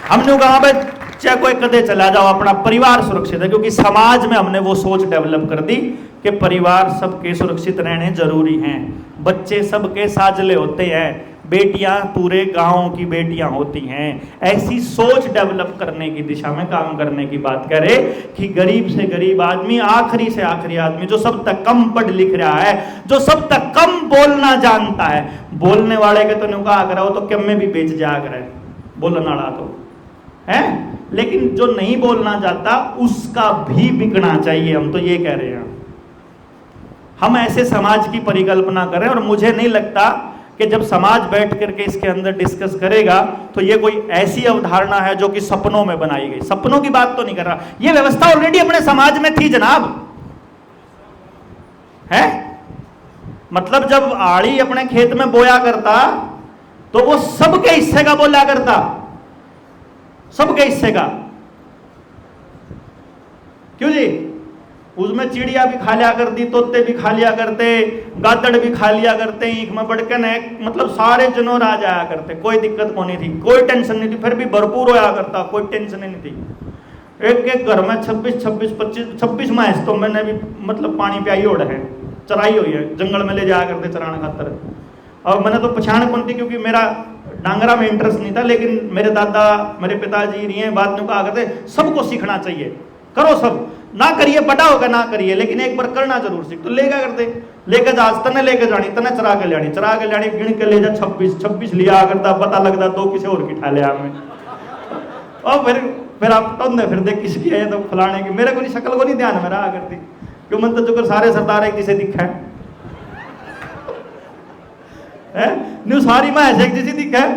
S1: हमने कहा भाई चाहे कोई कदे चला जाओ अपना परिवार सुरक्षित है, क्योंकि समाज में हमने वो सोच डेवलप कर दी कि परिवार सबके सुरक्षित रहने जरूरी हैं, बच्चे सबके साजले होते हैं, बेटियां पूरे गांव की बेटियां होती हैं। ऐसी सोच डेवलप करने की दिशा में काम करने की बात करे कि गरीब से गरीब आदमी, आखिरी से आखिरी आदमी, जो सब तक कम पढ़ लिख रहा है, जो सब तक कम बोलना जानता है, बोलने वाले के तो नुका करा हो तो कम में भी बेच जा कर बोलने वाला तो है, लेकिन जो नहीं बोलना चाहता उसका भी बिकना चाहिए। हम तो ये कह रहे हैं, हम ऐसे समाज की परिकल्पना करें। और मुझे नहीं लगता कि जब समाज बैठ करके इसके अंदर डिस्कस करेगा तो ये कोई ऐसी अवधारणा है जो कि सपनों में बनाई गई। सपनों की बात तो नहीं कर रहा, ये व्यवस्था ऑलरेडी अपने समाज में थी जनाब, है। मतलब जब आड़ी अपने खेत में बोया करता तो वो सबके हिस्से का बोला करता, सबके हिस्से का। क्यों जी? उसमें चिड़िया भी खा लिया करती, तोते भी खा लिया करते, गादड़ भी खा लिया करते, ईख में बड़कन है, मतलब सारे जानवर आ जाया करते, कोई दिक्कत को नहीं थी, कोई टेंशन नहीं थी, फिर भी भरपूर होया करता, कोई टेंशन नहीं थी। एक एक घर में 26 माइस तो मैंने भी मतलब पानी पियाई ओढ़ है, चराई हुई है, जंगल में ले जाया करते चराने खातर। और मैंने तो पछाण कौन थी, क्योंकि मेरा डांगरा में इंटरेस्ट नहीं था, लेकिन मेरे दादा मेरे पिताजी रही बाद में कहा करते सबको सीखना चाहिए, करो सब, ना करिए बड़ा होगा ना करिए, लेकिन एक बार करना जरूर सीख। तो लेगा करते, लेकर जा तने लेके जानी, तने चरा के लानी, गिन के ले जा 26 लिया करता, पता लगता 2 किसी और की ठा लिया हमें। और फिर आप टोंदे फिर देख किसकी है तो फलाने की, मेरे को नहीं शक्ल को नहीं ध्यान में रहा करती, क्यों मन तो जो सारे सरदार एक जिसे दिखा है न्यू सारी में ऐसे एक जैसी दिखा है।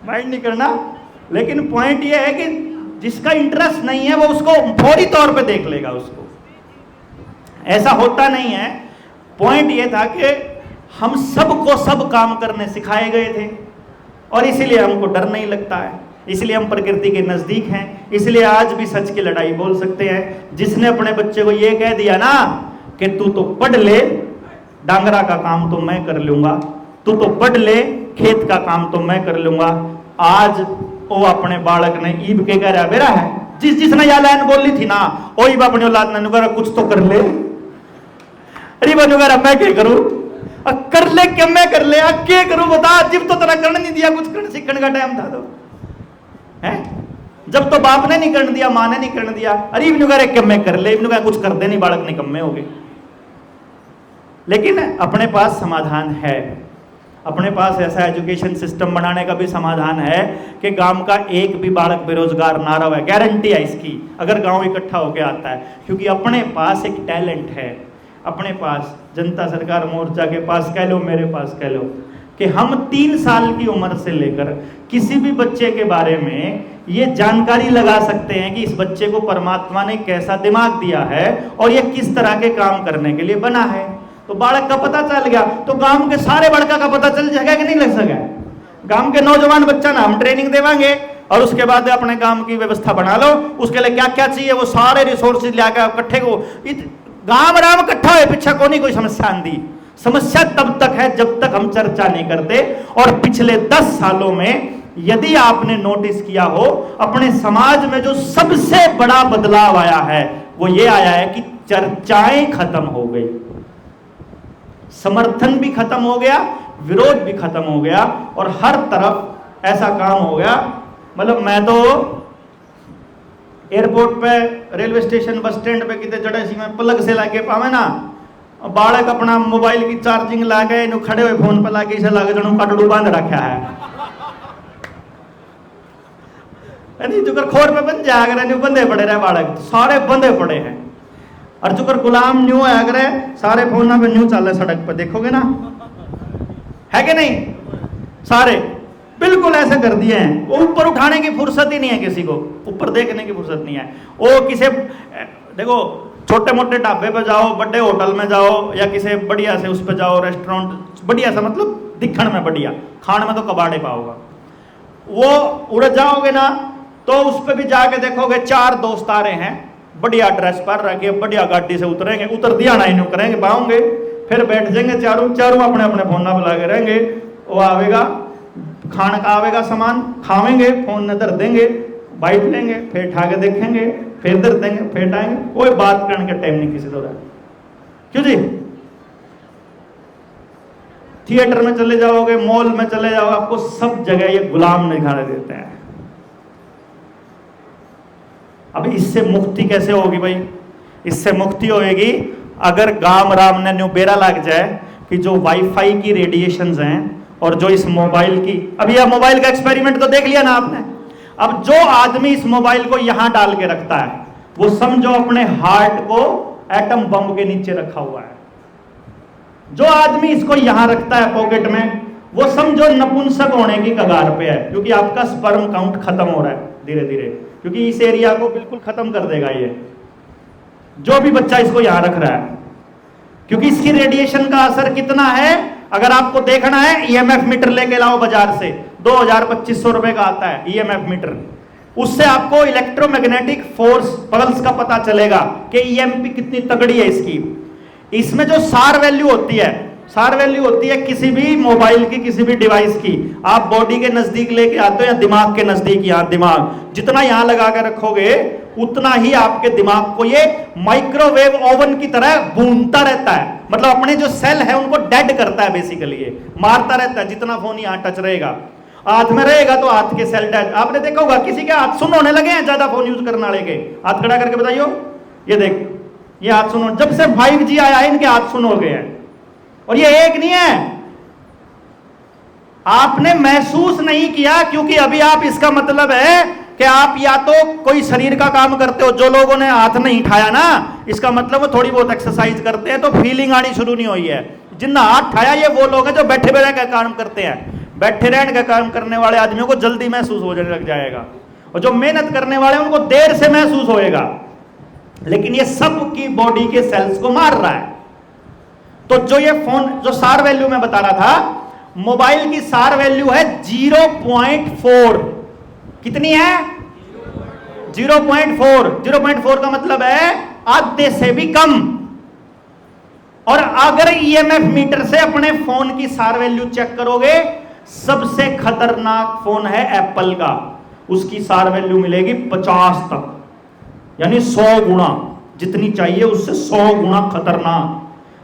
S1: माइंड नहीं करना, लेकिन पॉइंट ये है कि जिसका इंटरेस्ट नहीं है वो उसको फौरी तौर पे देख लेगा उसको, ऐसा होता नहीं है। पॉइंट ये था कि हम सबको सब काम करने सिखाए गए थे और इसीलिए हमको डर नहीं लगता है, इसलिए हम प्रकृति के नजदीक हैं, इसलिए आज भी सच की लड़ाई बोल सकते हैं। जिसने अपने बच्चे को ये कह दिया ना कि तू तो पढ़ ले, डांगरा का काम तो मैं कर लूंगा, तू तो पढ़ ले, खेत का काम तो मैं कर लूंगा, आज वो अपने बालक ने ईब के कह बेरा है, जिसने यह लाइन बोली थी ना, ओ ईब अपने औलाद ने कहा कुछ तो कर ले, अरे बनो कह मैं क्या करूं, कर ले क्या मैं कर ले, क्या करूं बता, जब तो तेरा करने नहीं दिया, कुछ करने सीखने का टाइम था तो है, जब तो बाप ने नहीं करने दिया, मां ने नहीं करने दिया, अरे इब्नु कह क्या मैं कर ले, इब्नु कह कुछ कर दे नहीं, बालक निकम्मे हो गए। लेकिन अपने पास समाधान है, अपने पास ऐसा एजुकेशन सिस्टम बनाने का भी समाधान है कि गांव का एक भी बालक बेरोजगार ना रहे, गारंटी है इसकी, अगर गांव इकट्ठा होकर आता है, क्योंकि अपने पास एक टैलेंट है, अपने पास जनता सरकार मोर्चा के पास कह लो, मेरे पास कह लो, कि हम 3 साल की उम्र से लेकर किसी भी बच्चे के बारे में ये जानकारी लगा सकते हैं कि इस बच्चे को परमात्मा ने कैसा दिमाग दिया है और ये किस तरह के काम करने के लिए बना है। तो बालक का पता चल गया तो गांव के सारे बड़का का पता चल जाएगा कि नहीं लग सके। गांव के नौजवान बच्चा ना हम ट्रेनिंग देवांगे और उसके बाद अपने काम की व्यवस्था बना लो, उसके लिए क्या क्या चाहिए वो सारे रिसोर्सेज लाकर इकट्ठे को गांव राम इकट्ठा हुए पीछे को नहीं कोई समस्या आंदी। समस्या तब तक है जब तक हम चर्चा नहीं करते। और पिछले 10 सालों में यदि आपने नोटिस किया हो, अपने समाज में जो सबसे बड़ा बदलाव आया है वो ये आया है कि चर्चाएं खत्म हो गई, समर्थन भी खत्म हो गया, विरोध भी खत्म हो गया और हर तरफ ऐसा काम हो गया। मतलब मैं तो एयरपोर्ट पे, रेलवे स्टेशन, बस स्टैंड पे कितने जड़े सी में प्लग से लाके पावे ना, बालक अपना मोबाइल की चार्जिंग लाके इन्हों खड़े हुए फोन पे लाके इसे लाके जणों कटड़ू बांध रखा है नहीं जो खोर पे बन जाया करे, बंधे पड़े रहे बालक, सारे बंधे पड़े हैं। और जो गुलाम न्यू है अगर सारे फोन पे न्यू चल रहे सड़क पर, देखोगे ना है कि नहीं, सारे बिल्कुल ऐसे कर दिए हैं। वो ऊपर उठाने की फुर्सत ही नहीं है किसी को, ऊपर देखने की फुर्सत नहीं है। वो किसी देखो छोटे मोटे ढाबे पे जाओ, बड़े होटल में जाओ या किसी बढ़िया से उस पे जाओ, रेस्टोरेंट बढ़िया सा, मतलब दिखण में बढ़िया, खाने में तो कबाड़े पाओगा। वो उड़ जाओगे ना तो उस पे भी जाके देखोगे 4 दोस्त आ रहे हैं, बढ़िया ड्रेस पर रखे, बढ़िया गाड़ी से उतरेंगे, उतर दिया ना इन्हों करेंगे, पाओगे फिर बैठ जाएंगे चारों अपने अपने फोन ना बुला के रहेंगे। वो आवेगा खाने का आवेगा सामान, खावेंगे, फोन न धर देंगे, बाइट लेंगे, फिर उठा के देखेंगे, फिर धर देंगे, फिर उठाएंगे। कोई बात करने का टाइम नहीं किसी को रहा। क्यों जी? थिएटर में चले जाओगे, मॉल में चले जाओगे, आपको सब जगह ये गुलाम दिखाने देते हैं। अब इससे मुक्ति कैसे होगी भाई? इससे मुक्ति होगी अगर गांव राम ने न्यू बेरा लग जाए कि जो वाईफाई की रेडिएशंस हैं और जो इस मोबाइल की, अभी यह मोबाइल का एक्सपेरिमेंट तो देख लिया ना आपने। अब जो आदमी इस मोबाइल को यहां डाल के रखता है वो समझो अपने हार्ट को एटम बम के नीचे रखा हुआ है। जो आदमी इसको यहां रखता है पॉकेट में, वो समझो नपुंसक होने की कगार पे है, क्योंकि आपका स्पर्म काउंट खत्म हो रहा है धीरे धीरे, क्योंकि इस एरिया को बिल्कुल खत्म कर देगा ये, जो भी बच्चा इसको यहां रख रहा है। क्योंकि इसकी रेडिएशन का असर कितना है, अगर आपको देखना है ईएमएफ मीटर लेके लाओ बाजार से, 2000-2500 रुपए का आता है ईएमएफ मीटर। उससे आपको इलेक्ट्रोमैग्नेटिक फोर्स पल्स का पता चलेगा कि ईएमपी कितनी तगड़ी है इसकी। इसमें जो सार वैल्यू होती है, सार वैल्यू होती है किसी भी मोबाइल की, किसी भी डिवाइस की, आप बॉडी के नजदीक लेके आते हो या दिमाग के नजदीक, यहाँ दिमाग जितना यहां लगा के रखोगे उतना ही आपके दिमाग को ये माइक्रोवेव ओवन की तरह भूनता रहता है। मतलब अपने जो सेल है उनको डेड करता है, बेसिकली ये मारता रहता है। जितना फोन यहाँ टच रहेगा, हाथ में रहेगा तो हाथ के सेल डेड। आपने देखा होगा किसी के हाथ सुन होने लगे हैं ज्यादा फोन यूज करने वाले के, हाथ खड़ा करके बताइयो। ये देख, ये हाथ सुनो, जब से 5G आया है इनके हाथ सुन हो गए हैं। और ये एक नहीं है, आपने महसूस नहीं किया, क्योंकि अभी आप, इसका मतलब है कि आप या तो कोई शरीर का काम करते हो, जो लोगों ने हाथ नहीं उठाया ना, इसका मतलब वो थोड़ी बहुत एक्सरसाइज करते हैं तो फीलिंग आनी शुरू नहीं हुई है। जिनने हाथ उठाया ये वो लोग हैं जो बैठे बैठे का काम करते हैं। बैठे रहने का काम करने वाले आदमियों को जल्दी महसूस होने लग जाएगा, और जो मेहनत करने वाले हैं उनको देर से महसूस होएगा। लेकिन ये सब की बॉडी के सेल्स को मार रहा है। तो जो ये फोन, जो सार वैल्यू मैं बता रहा था, मोबाइल की सार वैल्यू है 0.4। कितनी है? 0.4। 0.4 का मतलब है आधे से भी कम। और अगर ईएमएफ मीटर से अपने फोन की सार वैल्यू चेक करोगे, सबसे खतरनाक फोन है एप्पल का, उसकी सार वैल्यू मिलेगी 50 तक, यानी 100 गुना, जितनी चाहिए उससे 100 गुना खतरनाक।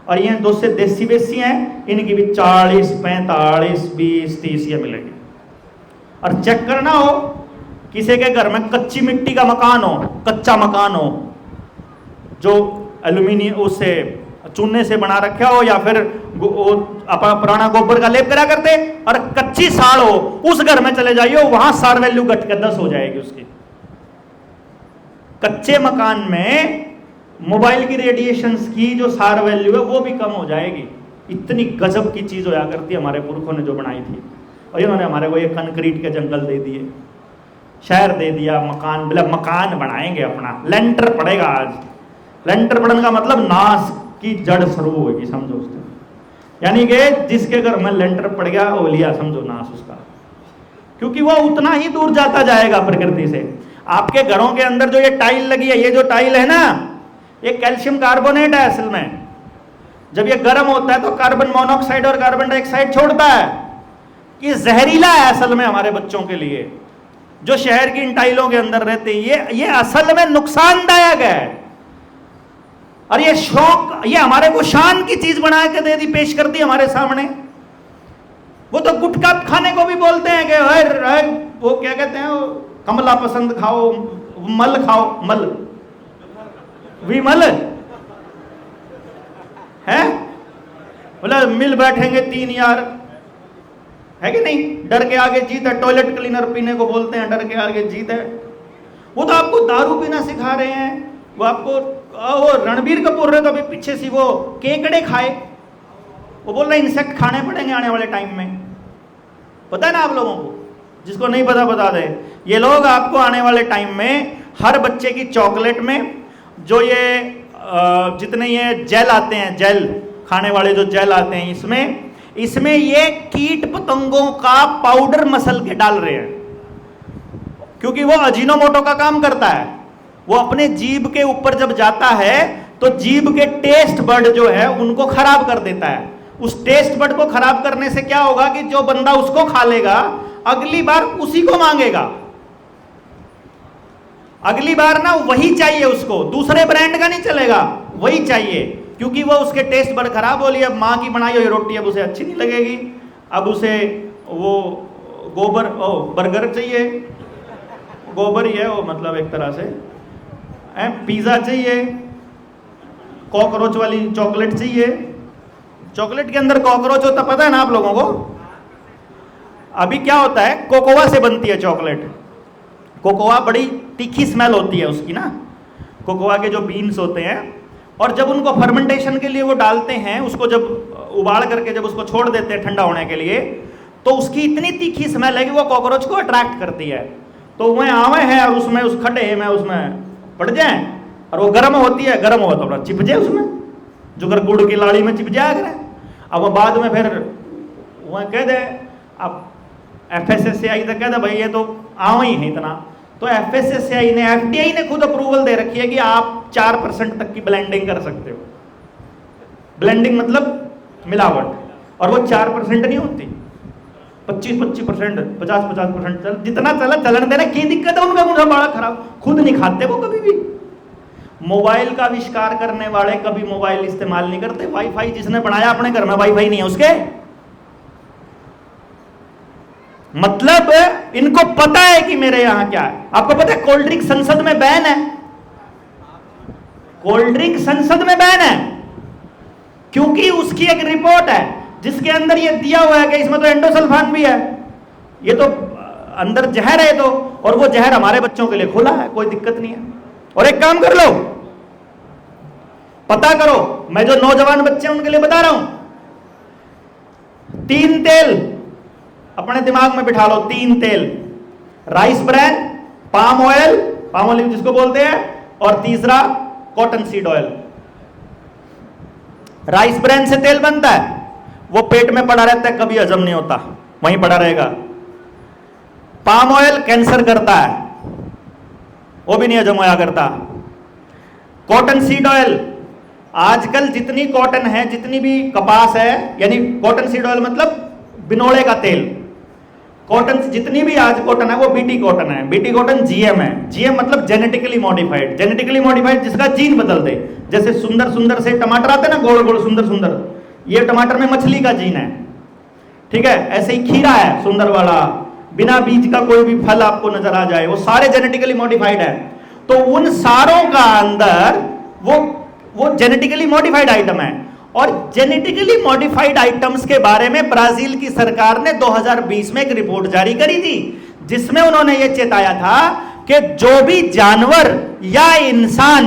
S1: और ये दो से देसी बेसी हैं, इनकी भी 40, 45, 20, 30 ये मिलेगी। और चेक करना हो, किसी के घर में कच्ची मिट्टी का मकान हो, कच्चा मकान हो जो एल्यूमिनियम उससे चूने से बना रखा हो, या फिर अपना पुराना गोबर का लेप करा करते, और कच्ची साड़ हो, उस घर में चले जाइए, वहां सार वैल्यू घट के 10 हो जाएगी उसकी। कच्चे मकान में मोबाइल की रेडिएशंस की जो सार वैल्यू है वो भी कम हो जाएगी। इतनी गजब की चीज होया करती है, हमारे पुरखों ने जो बनाई थी। और इन्होंने हमारे को ये कंक्रीट के जंगल दे दिए, शहर दे दिया, मकान, मतलब मकान बनाएंगे अपना, लेंटर पड़ेगा। आज लेंटर पड़ने का मतलब नाश की जड़ शुरू होगी, समझो उससे। यानी कि जिसके घर में लेंटर पड़ गया वो लिया, समझो नाश उसका, क्योंकि वो उतना ही दूर जाता जाएगा प्रकृति से। आपके घरों के अंदर जो ये टाइल लगी है, ये जो टाइल है ना, ये कैल्शियम कार्बोनेट है असल में। जब ये गर्म होता है तो कार्बन मोनोऑक्साइड और कार्बन डाइऑक्साइड छोड़ता है। ये जहरीला है असल में हमारे बच्चों के लिए, जो शहर की इन टाइलों के अंदर रहते हैं। ये असल में नुकसानदायक है। और ये शौक, ये हमारे को शान की चीज बना के दे दी, पेश कर दी हमारे सामने। वो तो गुटखा खाने को भी बोलते हैं कि वो क्या कहते हैं, कमला पसंद खाओ, मल खाओ, मल विमल है, बोला मिल बैठेंगे 3 यार, है कि नहीं। डर के आगे जीत है, टॉयलेट क्लीनर पीने को बोलते हैं, डर के आगे जीत है। वो तो आपको दारू पीना सिखा रहे हैं। वो आपको, वो रणबीर कपूर ने तो अभी पीछे सी वो केकड़े खाए, वो बोल रहे इंसेक्ट खाने पड़ेंगे आने वाले टाइम में। पता है ना आप लोगों को, जिसको नहीं पता बता दे। ये लोग आपको आने वाले टाइम में हर बच्चे की चॉकलेट में जो ये जितने ये जेल आते हैं, जेल खाने वाले जो जेल आते हैं, इसमें ये कीट पतंगों का पाउडर मसल के डाल रहे हैं, क्योंकि वो अजीनोमोटो का काम करता है। वो अपने जीभ के ऊपर जब जाता है तो जीभ के टेस्ट बर्ड जो है उनको खराब कर देता है। उस टेस्ट बर्ड को खराब करने से क्या होगा कि जो बंदा उसको खा लेगा अगली बार उसी को मांगेगा, अगली बार ना वही चाहिए उसको, दूसरे ब्रांड का नहीं चलेगा, वही चाहिए, क्योंकि वो उसके टेस्ट बर्ड खराब हो लिए। अब माँ की बनाई हुई रोटी अब उसे अच्छी नहीं लगेगी, अब उसे वो गोबर बर्गर चाहिए, गोबर ही है वो, मतलब एक तरह से पिज्जा चाहिए, कॉकरोच वाली चॉकलेट चाहिए। चॉकलेट के अंदर कॉकरोच होता, पता है ना आप लोगों को? अभी क्या होता है, कोकोआ से बनती है चॉकलेट। कोकोआ बड़ी तीखी स्मेल होती है उसकी ना, कोकोआ के जो बीन्स होते हैं, और जब उनको फर्मेंटेशन के लिए वो डालते हैं, उसको जब उबाल करके जब उसको छोड़ देते हैं ठंडा होने के लिए, तो उसकी इतनी तीखी स्मेल है कि वो कॉकरोच को अट्रैक्ट करती है। तो वह आवे है और उसमें उस खड्डे में उसमें पड़ जाए, और वो गर्म होती है, गर्म हो तो चिप जाए उसमें, जो कर गुड़ की लाड़ी में चिप जाया करे। अब वो बाद में फिर वह कह दे, अब FSSAI तो कह दे भाई ये तो आवा ही है इतना, तो FSSAI ने, FDI ने खुद अप्रूवल दे रखी है कि आप 4% तक की ब्लेंडिंग कर सकते हो। ब्लेंडिंग मतलब मिलावट, और वो 4% नहीं होती, 25% 50% चल, जितना चला चलन देना, की दिक्कत है उनका, मुझे बड़ा खराब, खुद नहीं खाते वो कभी भी। मोबाइल का आविष्कार करने वाले कभी मोबाइल इस्तेमाल नहीं करते। वाईफाई जिसने बनाया, अपने घर में वाईफाई नहीं है उसके, मतलब इनको पता है कि मेरे यहां क्या है। आपको पता है कोल्ड ड्रिंक संसद में बैन है, कोल्ड ड्रिंक संसद में बैन है, क्योंकि उसकी एक रिपोर्ट है जिसके अंदर ये दिया हुआ है कि इसमें तो एंडोसल्फान भी है, ये तो अंदर जहर है, तो और वो जहर हमारे बच्चों के लिए खुला है, कोई दिक्कत नहीं है। और एक काम कर लो, पता करो, मैं जो नौजवान बच्चे हैं उनके लिए बता रहा हूं, 3 तेल अपने दिमाग में बिठा लो, 3 तेल, राइस ब्रैन, पाम ऑयल जिसको बोलते हैं, और तीसरा cotton seed oil. Rice bran से तेल बनता है, वो पेट में पड़ा रहता है, कभी हजम नहीं होता, वहीं पड़ा रहेगा। पाम ऑयल कैंसर करता है, वो भी नहीं हजम होया करता। कॉटन सीड ऑयल, आजकल जितनी कॉटन है, जितनी भी कपास है, यानी कॉटन सीड ऑयल मतलब बिनोले का तेल, कॉटन जितनी भी आज कॉटन है वो बीटी कॉटन है। बीटी कॉटन जीएम है, जीएम मतलब जेनेटिकली मॉडिफाइड, जेनेटिकली मॉडिफाइड जिसका जीन बदल दे। जैसे सुंदर सुंदर से टमाटर आते हैं ना, गोल गोल सुंदर सुंदर, ये टमाटर में मछली का जीन है, ठीक है। ऐसे ही खीरा है सुंदर वाला, बिना बीज का कोई भी फल आपको नजर आ जाए, वो सारे जेनेटिकली मॉडिफाइड है। तो उन सारों का अंदर वो जेनेटिकली मॉडिफाइड आइटम है। और जेनेटिकली मॉडिफाइड आइटम्स के बारे में ब्राजील की सरकार ने 2020 में एक रिपोर्ट जारी करी थी, जिसमें उन्होंने यह चेताया था कि जो भी जानवर या इंसान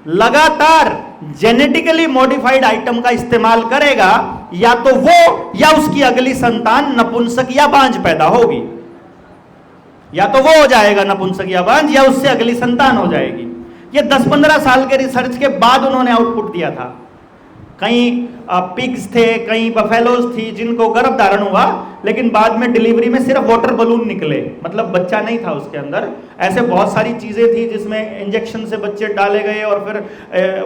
S1: लगातार जेनेटिकली मॉडिफाइड आइटम का इस्तेमाल करेगा, या तो वो या उसकी अगली संतान नपुंसक या बांझ पैदा होगी, या तो वो हो जाएगा नपुंसक या बांझ, या उससे अगली संतान हो जाएगी। ये 10-15 साल के रिसर्च के बाद उन्होंने आउटपुट दिया था। कई पिग्स थे, कई बफेलोज थी जिनको गर्भ धारण हुआ, लेकिन बाद में डिलीवरी में सिर्फ वाटर बलून निकले, मतलब बच्चा नहीं था उसके अंदर। ऐसे बहुत सारी चीजें थी जिसमें इंजेक्शन से बच्चे डाले गए और फिर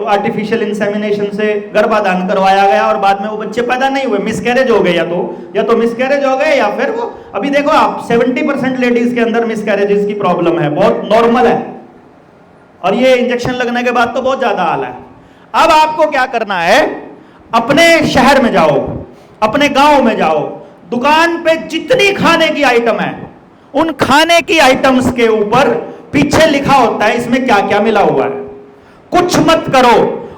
S1: आर्टिफिशियल इंसेमिनेशन से गर्भाधान करवाया गया, और बाद में वो बच्चे पैदा नहीं हुए, मिसकैरेज हो गए, या तो मिसकैरेज हो गए, या फिर वो, अभी देखो आप 70% लेडीज के अंदर मिसकैरेजेस की प्रॉब्लम है, बहुत नॉर्मल है, और ये इंजेक्शन लगने के बाद तो बहुत ज्यादा हाल है। अब आपको क्या करना है, अपने शहर में जाओ, अपने गांव में जाओ, दुकान पे जितनी खाने की आइटम है, उन खाने की आइटम्स के ऊपर पीछे लिखा होता है इसमें क्या क्या मिला हुआ है। कुछ मत करो,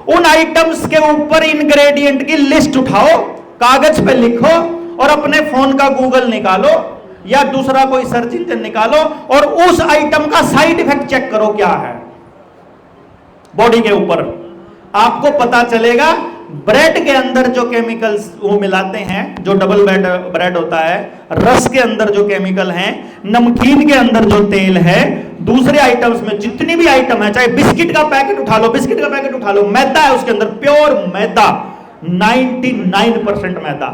S1: उन आइटम्स के ऊपर इंग्रेडिएंट की लिस्ट उठाओ, कागज पे लिखो, और अपने फोन का गूगल निकालो या दूसरा कोई सर्च इंजन निकालो, और उस आइटम का साइड इफेक्ट चेक करो क्या है बॉडी के ऊपर। आपको पता चलेगा ब्रेड के अंदर जो केमिकल्स वो मिलाते हैं, जो डबल ब्रेड होता है, रस के अंदर जो केमिकल हैं, नमकीन के अंदर जो तेल है, दूसरे आइटम्स में जितनी भी आइटम है, चाहे बिस्किट का पैकेट उठा लो, बिस्किट का पैकेट उठा लो, मैदा है उसके अंदर, प्योर मैदा, 99% मैदा।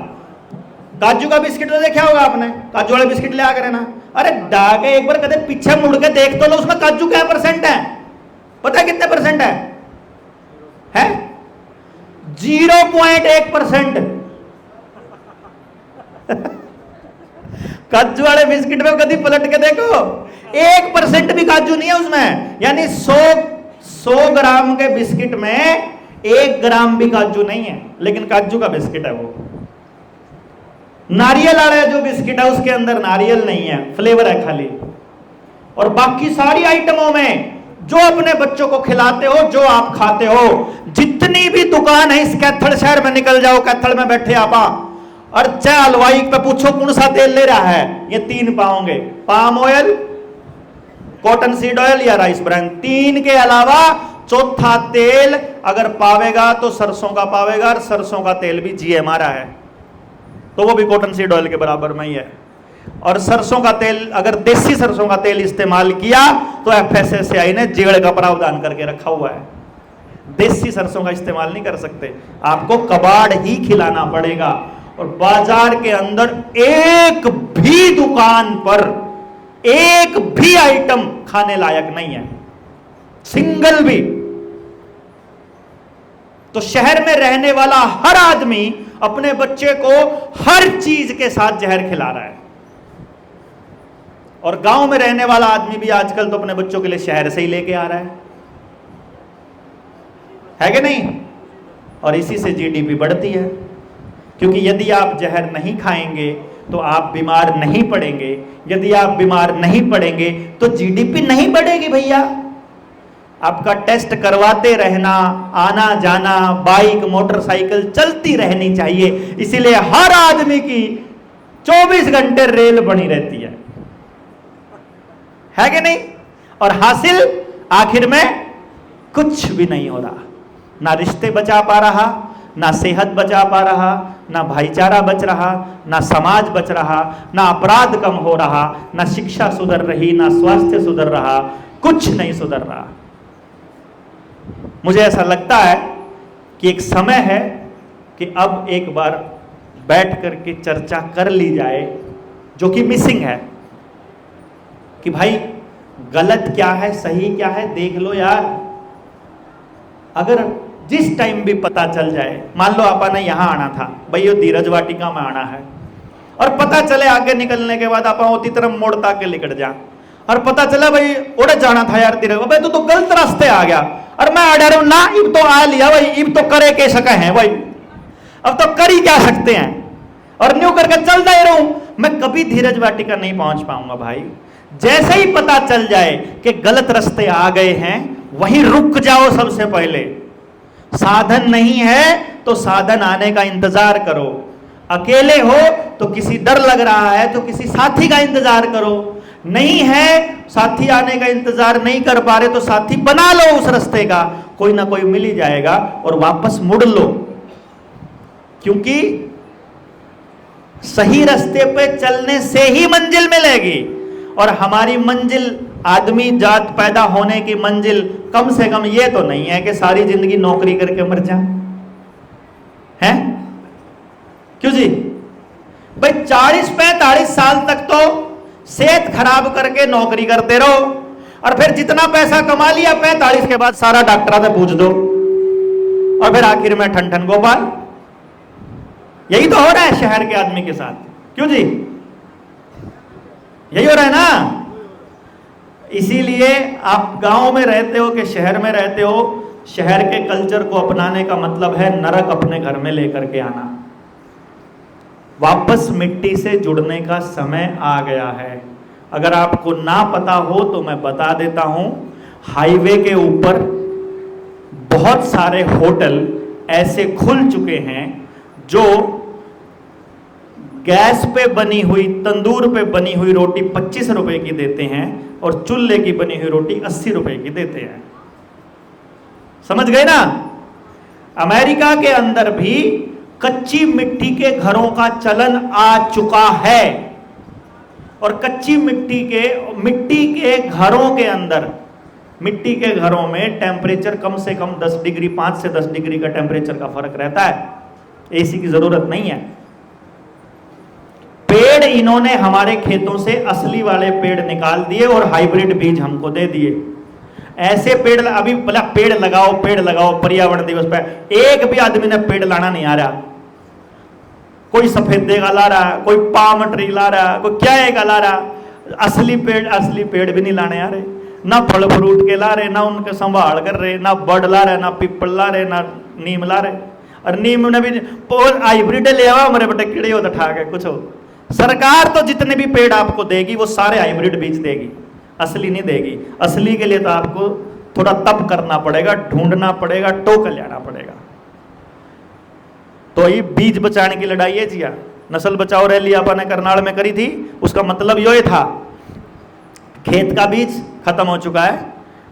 S1: काजू का बिस्किट तो देखा होगा आपने, काजू वाले बिस्किट ले आकर ना, अरे डाके एक बार कदे पीछे मुड़ के देख तो लो उसमें काजू क्या परसेंट है, पता है कितने परसेंट है? 0.1%। काजू वाले बिस्किट में कभी पलट के देखो, 1% भी काजू नहीं है उसमें, यानी 100 ग्राम के बिस्किट में 1 ग्राम भी काजू नहीं है, लेकिन काजू का बिस्किट है वो। नारियल वाला जो बिस्किट है उसके अंदर नारियल नहीं है, फ्लेवर है खाली। और बाकी सारी आइटमों में जो अपने बच्चों को खिलाते हो, जो आप खाते हो, जितनी भी दुकान है इस कैथल शहर में निकल जाओ, कैथल में बैठे आप, और चाहे हलवाई पे पूछो कौन सा तेल ले रहा है, ये 3 पाओगे, palm oil, cotton seed oil या राइस ब्रान। 3 के अलावा चौथा तेल अगर पावेगा तो सरसों का पावेगा, और सरसों का तेल भी GMR है, तो वो भी कॉटन सीड ऑयल के बराबर में ही है। और सरसों का तेल, अगर देसी सरसों का तेल इस्तेमाल किया तो FSSAI ने जेल का प्रावधान करके रखा हुआ है। देसी सरसों का इस्तेमाल नहीं कर सकते, आपको कबाड़ ही खिलाना पड़ेगा। और बाजार के अंदर एक भी दुकान पर एक भी आइटम खाने लायक नहीं है, सिंगल भी। तो शहर में रहने वाला हर आदमी अपने बच्चे को हर चीज के साथ जहर खिला रहा है, और गांव में रहने वाला आदमी भी आजकल तो अपने बच्चों के लिए शहर से ही लेके आ रहा है कि नहीं? और इसी से GDP बढ़ती है, क्योंकि यदि आप जहर नहीं खाएंगे तो आप बीमार नहीं पड़ेंगे, यदि आप बीमार नहीं पड़ेंगे तो GDP नहीं बढ़ेगी भैया। आपका टेस्ट करवाते रहना, आना जाना, बाइक मोटरसाइकिल चलती रहनी चाहिए, इसीलिए हर आदमी की 24 घंटे रेल बनी रहती है कि नहीं? और हासिल आखिर में कुछ भी नहीं हो रहा, ना रिश्ते बचा पा रहा, ना सेहत बचा पा रहा, ना भाईचारा बच रहा, ना समाज बच रहा, ना अपराध कम हो रहा, ना शिक्षा सुधर रही, ना स्वास्थ्य सुधर रहा, कुछ नहीं सुधर रहा। मुझे ऐसा लगता है कि एक समय है कि अब एक बार बैठ करके चर्चा कर ली जाए, जो कि मिसिंग है, कि भाई गलत क्या है, सही क्या है, देख लो यार। अगर जिस टाइम भी पता चल जाए, मान लो आपने यहां आना था, भाई ये धीरज वाटिका में आना है, और पता चले आगे निकलने के बाद आप उसी तरफ मोड़ ताके निकल जा, और पता चला भाई उड़े जाना था यार तेरे, भाई तू तो गलत रास्ते आ गया, और मैं अडर हूं ना, इब तो आ लिया भाई, इब तो करे के सके हैं भाई, अब तो कर ही क्या सकते हैं, और न्यू करके चलता ही रहूं, मैं कभी धीरज वाटिका नहीं पहुंच पाऊंगा भाई। जैसे ही पता चल जाए कि गलत रास्ते आ गए हैं, वहीं रुक जाओ। सबसे पहले साधन नहीं है तो साधन आने का इंतजार करो, अकेले हो तो किसी डर लग रहा है तो किसी साथी का इंतजार करो, नहीं है साथी आने का इंतजार नहीं कर पा रहे तो साथी बना लो उस रास्ते का, कोई ना कोई मिल ही जाएगा, और वापस मुड़ लो, क्योंकि सही रास्ते पे चलने से ही मंजिल मिलेगी। और हमारी मंजिल, आदमी जात पैदा होने की मंजिल कम से कम ये तो नहीं है कि सारी जिंदगी नौकरी करके मर जाए, हैं? क्यों जी भाई, 40-45 साल तक तो सेहत खराब करके नौकरी करते रहो, और फिर जितना पैसा कमा लिया 45 के बाद सारा डॉक्टरा से पूछ दो, और फिर आखिर में ठन ठन गोपाल। यही तो हो रहा है शहर के आदमी के साथ, क्यों जी? यही हो रहा है ना। इसीलिए आप गांव में रहते हो कि शहर में रहते हो, शहर के कल्चर को अपनाने का मतलब है नरक अपने घर में लेकर के आना। वापस मिट्टी से जुड़ने का समय आ गया है। अगर आपको ना पता हो तो मैं बता देता हूं, हाईवे के ऊपर बहुत सारे होटल ऐसे खुल चुके हैं जो गैस पे बनी हुई, तंदूर पे बनी हुई रोटी 25 रुपए की देते हैं, और चूल्हे की बनी हुई रोटी 80 रुपए की देते हैं। समझ गए ना? अमेरिका के अंदर भी कच्ची मिट्टी के घरों का चलन आ चुका है, और कच्ची मिट्टी के घरों के अंदर, मिट्टी के घरों में टेम्परेचर कम से कम 10 डिग्री, 5 से 10 डिग्री का टेम्परेचर का फर्क रहता है, एसी की जरूरत नहीं है। पेड़ इन्होंने हमारे खेतों से असली वाले पेड़ निकाल दिए और हाइब्रिड बीज हमको दे दिए। ऐसे पेड़, अभी बोला पेड़ लगाओ पर्यावरण दिवस पे, एक भी आदमी ने पेड़ लाना नहीं आ रहा। कोई सफेदे का ला रहा, कोई पाम ट्री ला रहा, कोई क्या का ला रहा, असली पेड़ भी नहीं लाने आ रहे, ना फल फ्रूट के ला रहे, ना उनके संभाल कर रहे, ना बड़ ला रहे, ना पीपल ला रहे, ना नीम ला रहे। और नीम ने भी हाइब्रिड ले आवा हमारे बेटे कीड़े होता ठा के कुछ हो। सरकार तो जितने भी पेड़ आपको देगी वो सारे हाइब्रिड बीज देगी, असली नहीं देगी। असली के लिए तो आपको थोड़ा तप करना पड़ेगा, ढूंढना पड़ेगा, टोक ले आना पड़ेगा। तो ये बीज बचाने की लड़ाई है जिया, नस्ल बचाओ रैली अपन ने करनाल में करी थी, उसका मतलब ये था खेत का बीज खत्म हो चुका है,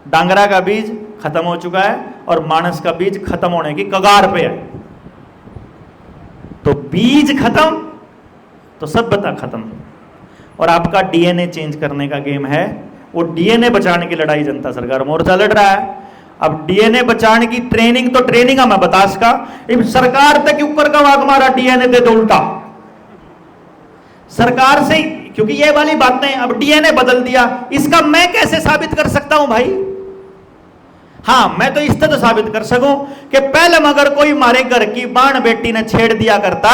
S1: डांगरा का बीज खत्म हो चुका है और मानस का बीज खत्म होने की कगार पे है। तो बीज खत्म तो सभ्यता खत्म। और आपका डीएनए चेंज करने का गेम है, वो डीएनए बचाने की लड़ाई जनता सरकार मोर्चा लड़ रहा है। अब डीएनए बचाने की ट्रेनिंग तो ट्रेनिंग है, मैं बता सका सरकार तक ऊपर का वाक मारा डीएनए दे दो उल्टा सरकार से, क्योंकि ये वाली बातें अब डीएनए बदल दिया, इसका मैं कैसे साबित कर सकता हूं भाई? हाँ, मैं तो इस तरह साबित कर सकूं कि पहले अगर कोई हमारे घर की बाण बेटी ने छेड़ दिया करता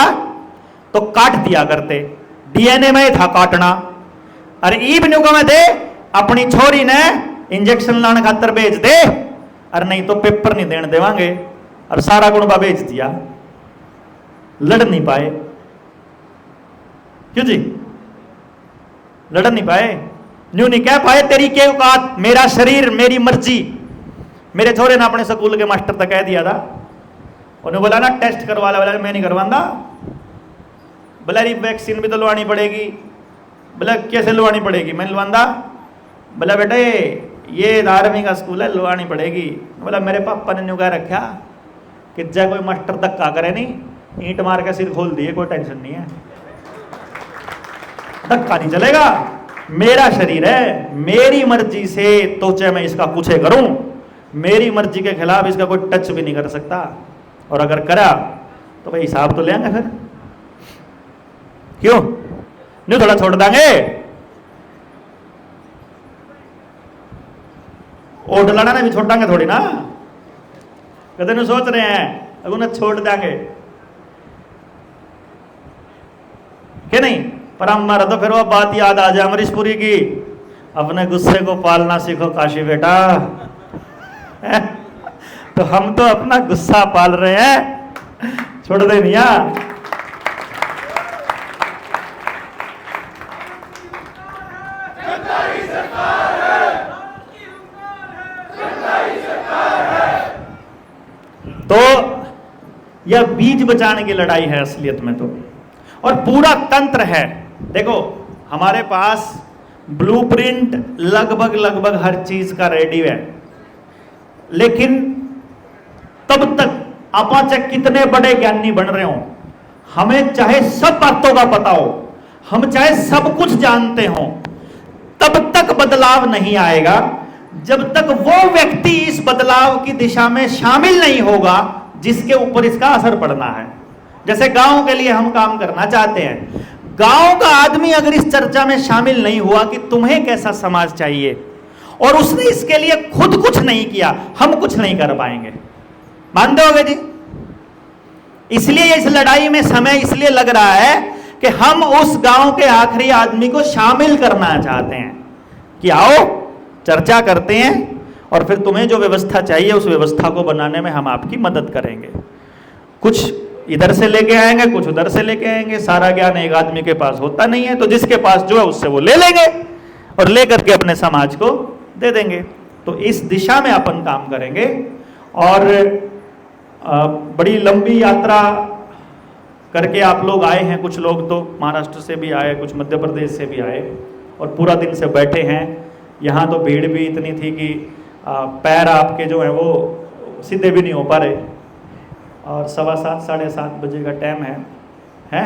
S1: तो काट दिया करते, डीएनए में था काटना। अरे ईब न्यूका में दे अपनी छोरी ने इंजेक्शन लाने खातर भेज दे, और नहीं तो पेपर नहीं देने देवांगे, और सारा गुणबा भेज दिया, लड़ नहीं पाए। क्यों जी? लड़ नहीं पाए, न्यू नहीं कह पाए तेरी क्या औकात, मेरा शरीर मेरी मर्जी। मेरे छोरे ने अपने स्कूल के मास्टर तक कह दिया था, उन्हें बोला ना टेस्ट करवा ला, बोला मैं नहीं करवाऊंगा, बोला वैक्सीन भी तो लवानी पड़ेगी, बोला कैसे लवानी पड़ेगी, मैं लवाऊंगा, बोला बेटे ये आर्मी का स्कूल है लवानी पड़ेगी। बोला मेरे पापा ने न्यू कह रखा कि जब कोई मास्टर धक्का करे नहीं ईंट मार के सिर खोल दिए, कोई टेंशन नहीं है, धक्का नहीं चलेगा, मेरा शरीर है, मेरी मर्जी से तो चाहे मैं इसका कुछ करूं, मेरी मर्जी के खिलाफ इसका कोई टच भी नहीं कर सकता, और अगर करा तो भाई हिसाब तो लेंगे फिर, क्यों नहीं थोड़ा छोड़ देंगे। ओट लड़ा ने भी छोड़ देंगे थोड़ी ना, कदे नहीं सोच रहे हैं अब उन्हें छोड़ देंगे कि नहीं। पर हमारा तो फिर वो बात याद आ जाए अमरीशपुरी की, अपने गुस्से को पालना सीखो काशी बेटा। तो हम तो अपना गुस्सा पाल रहे हैं, छोड़ दे नहीं। तो यह बीज बचाने की लड़ाई है असलियत में तो, और पूरा तंत्र है। देखो हमारे पास ब्लूप्रिंट लगभग हर चीज का रेडी है, लेकिन तब तक आप चाहे कितने बड़े ज्ञानी बन रहे हो, हमें चाहे सब बातों का पता हो, हम चाहे सब कुछ जानते हो, तब तक बदलाव नहीं आएगा जब तक वो व्यक्ति इस बदलाव की दिशा में शामिल नहीं होगा जिसके ऊपर इसका असर पड़ना है। जैसे गांव के लिए हम काम करना चाहते हैं, गांव का आदमी अगर इस चर्चा में शामिल नहीं हुआ कि तुम्हें कैसा समाज चाहिए, और उसने इसके लिए खुद कुछ नहीं किया, हम कुछ नहीं कर पाएंगे। मानते होगे जी? इसलिए इस लड़ाई में समय इसलिए लग रहा है कि हम उस गांव के आखिरी आदमी को शामिल करना चाहते हैं कि आओ चर्चा करते हैं, और फिर तुम्हें जो व्यवस्था चाहिए उस व्यवस्था को बनाने में हम आपकी मदद करेंगे। कुछ इधर से लेके आएंगे, कुछ उधर से लेके आएंगे, सारा ज्ञान एक आदमी के पास होता नहीं है, तो जिसके पास जो है उससे वो ले लेंगे और लेकर के अपने समाज को दे देंगे। तो इस दिशा में अपन काम करेंगे, और बड़ी लंबी यात्रा करके आप लोग आए हैं, कुछ लोग तो महाराष्ट्र से भी आए, कुछ मध्य प्रदेश से भी आए, और पूरा दिन से बैठे हैं। यहाँ तो भीड़ भी इतनी थी कि पैर आपके जो हैं वो सीधे भी नहीं हो पा रहे, और 7:15 साढ़े 7 बजे का टाइम है।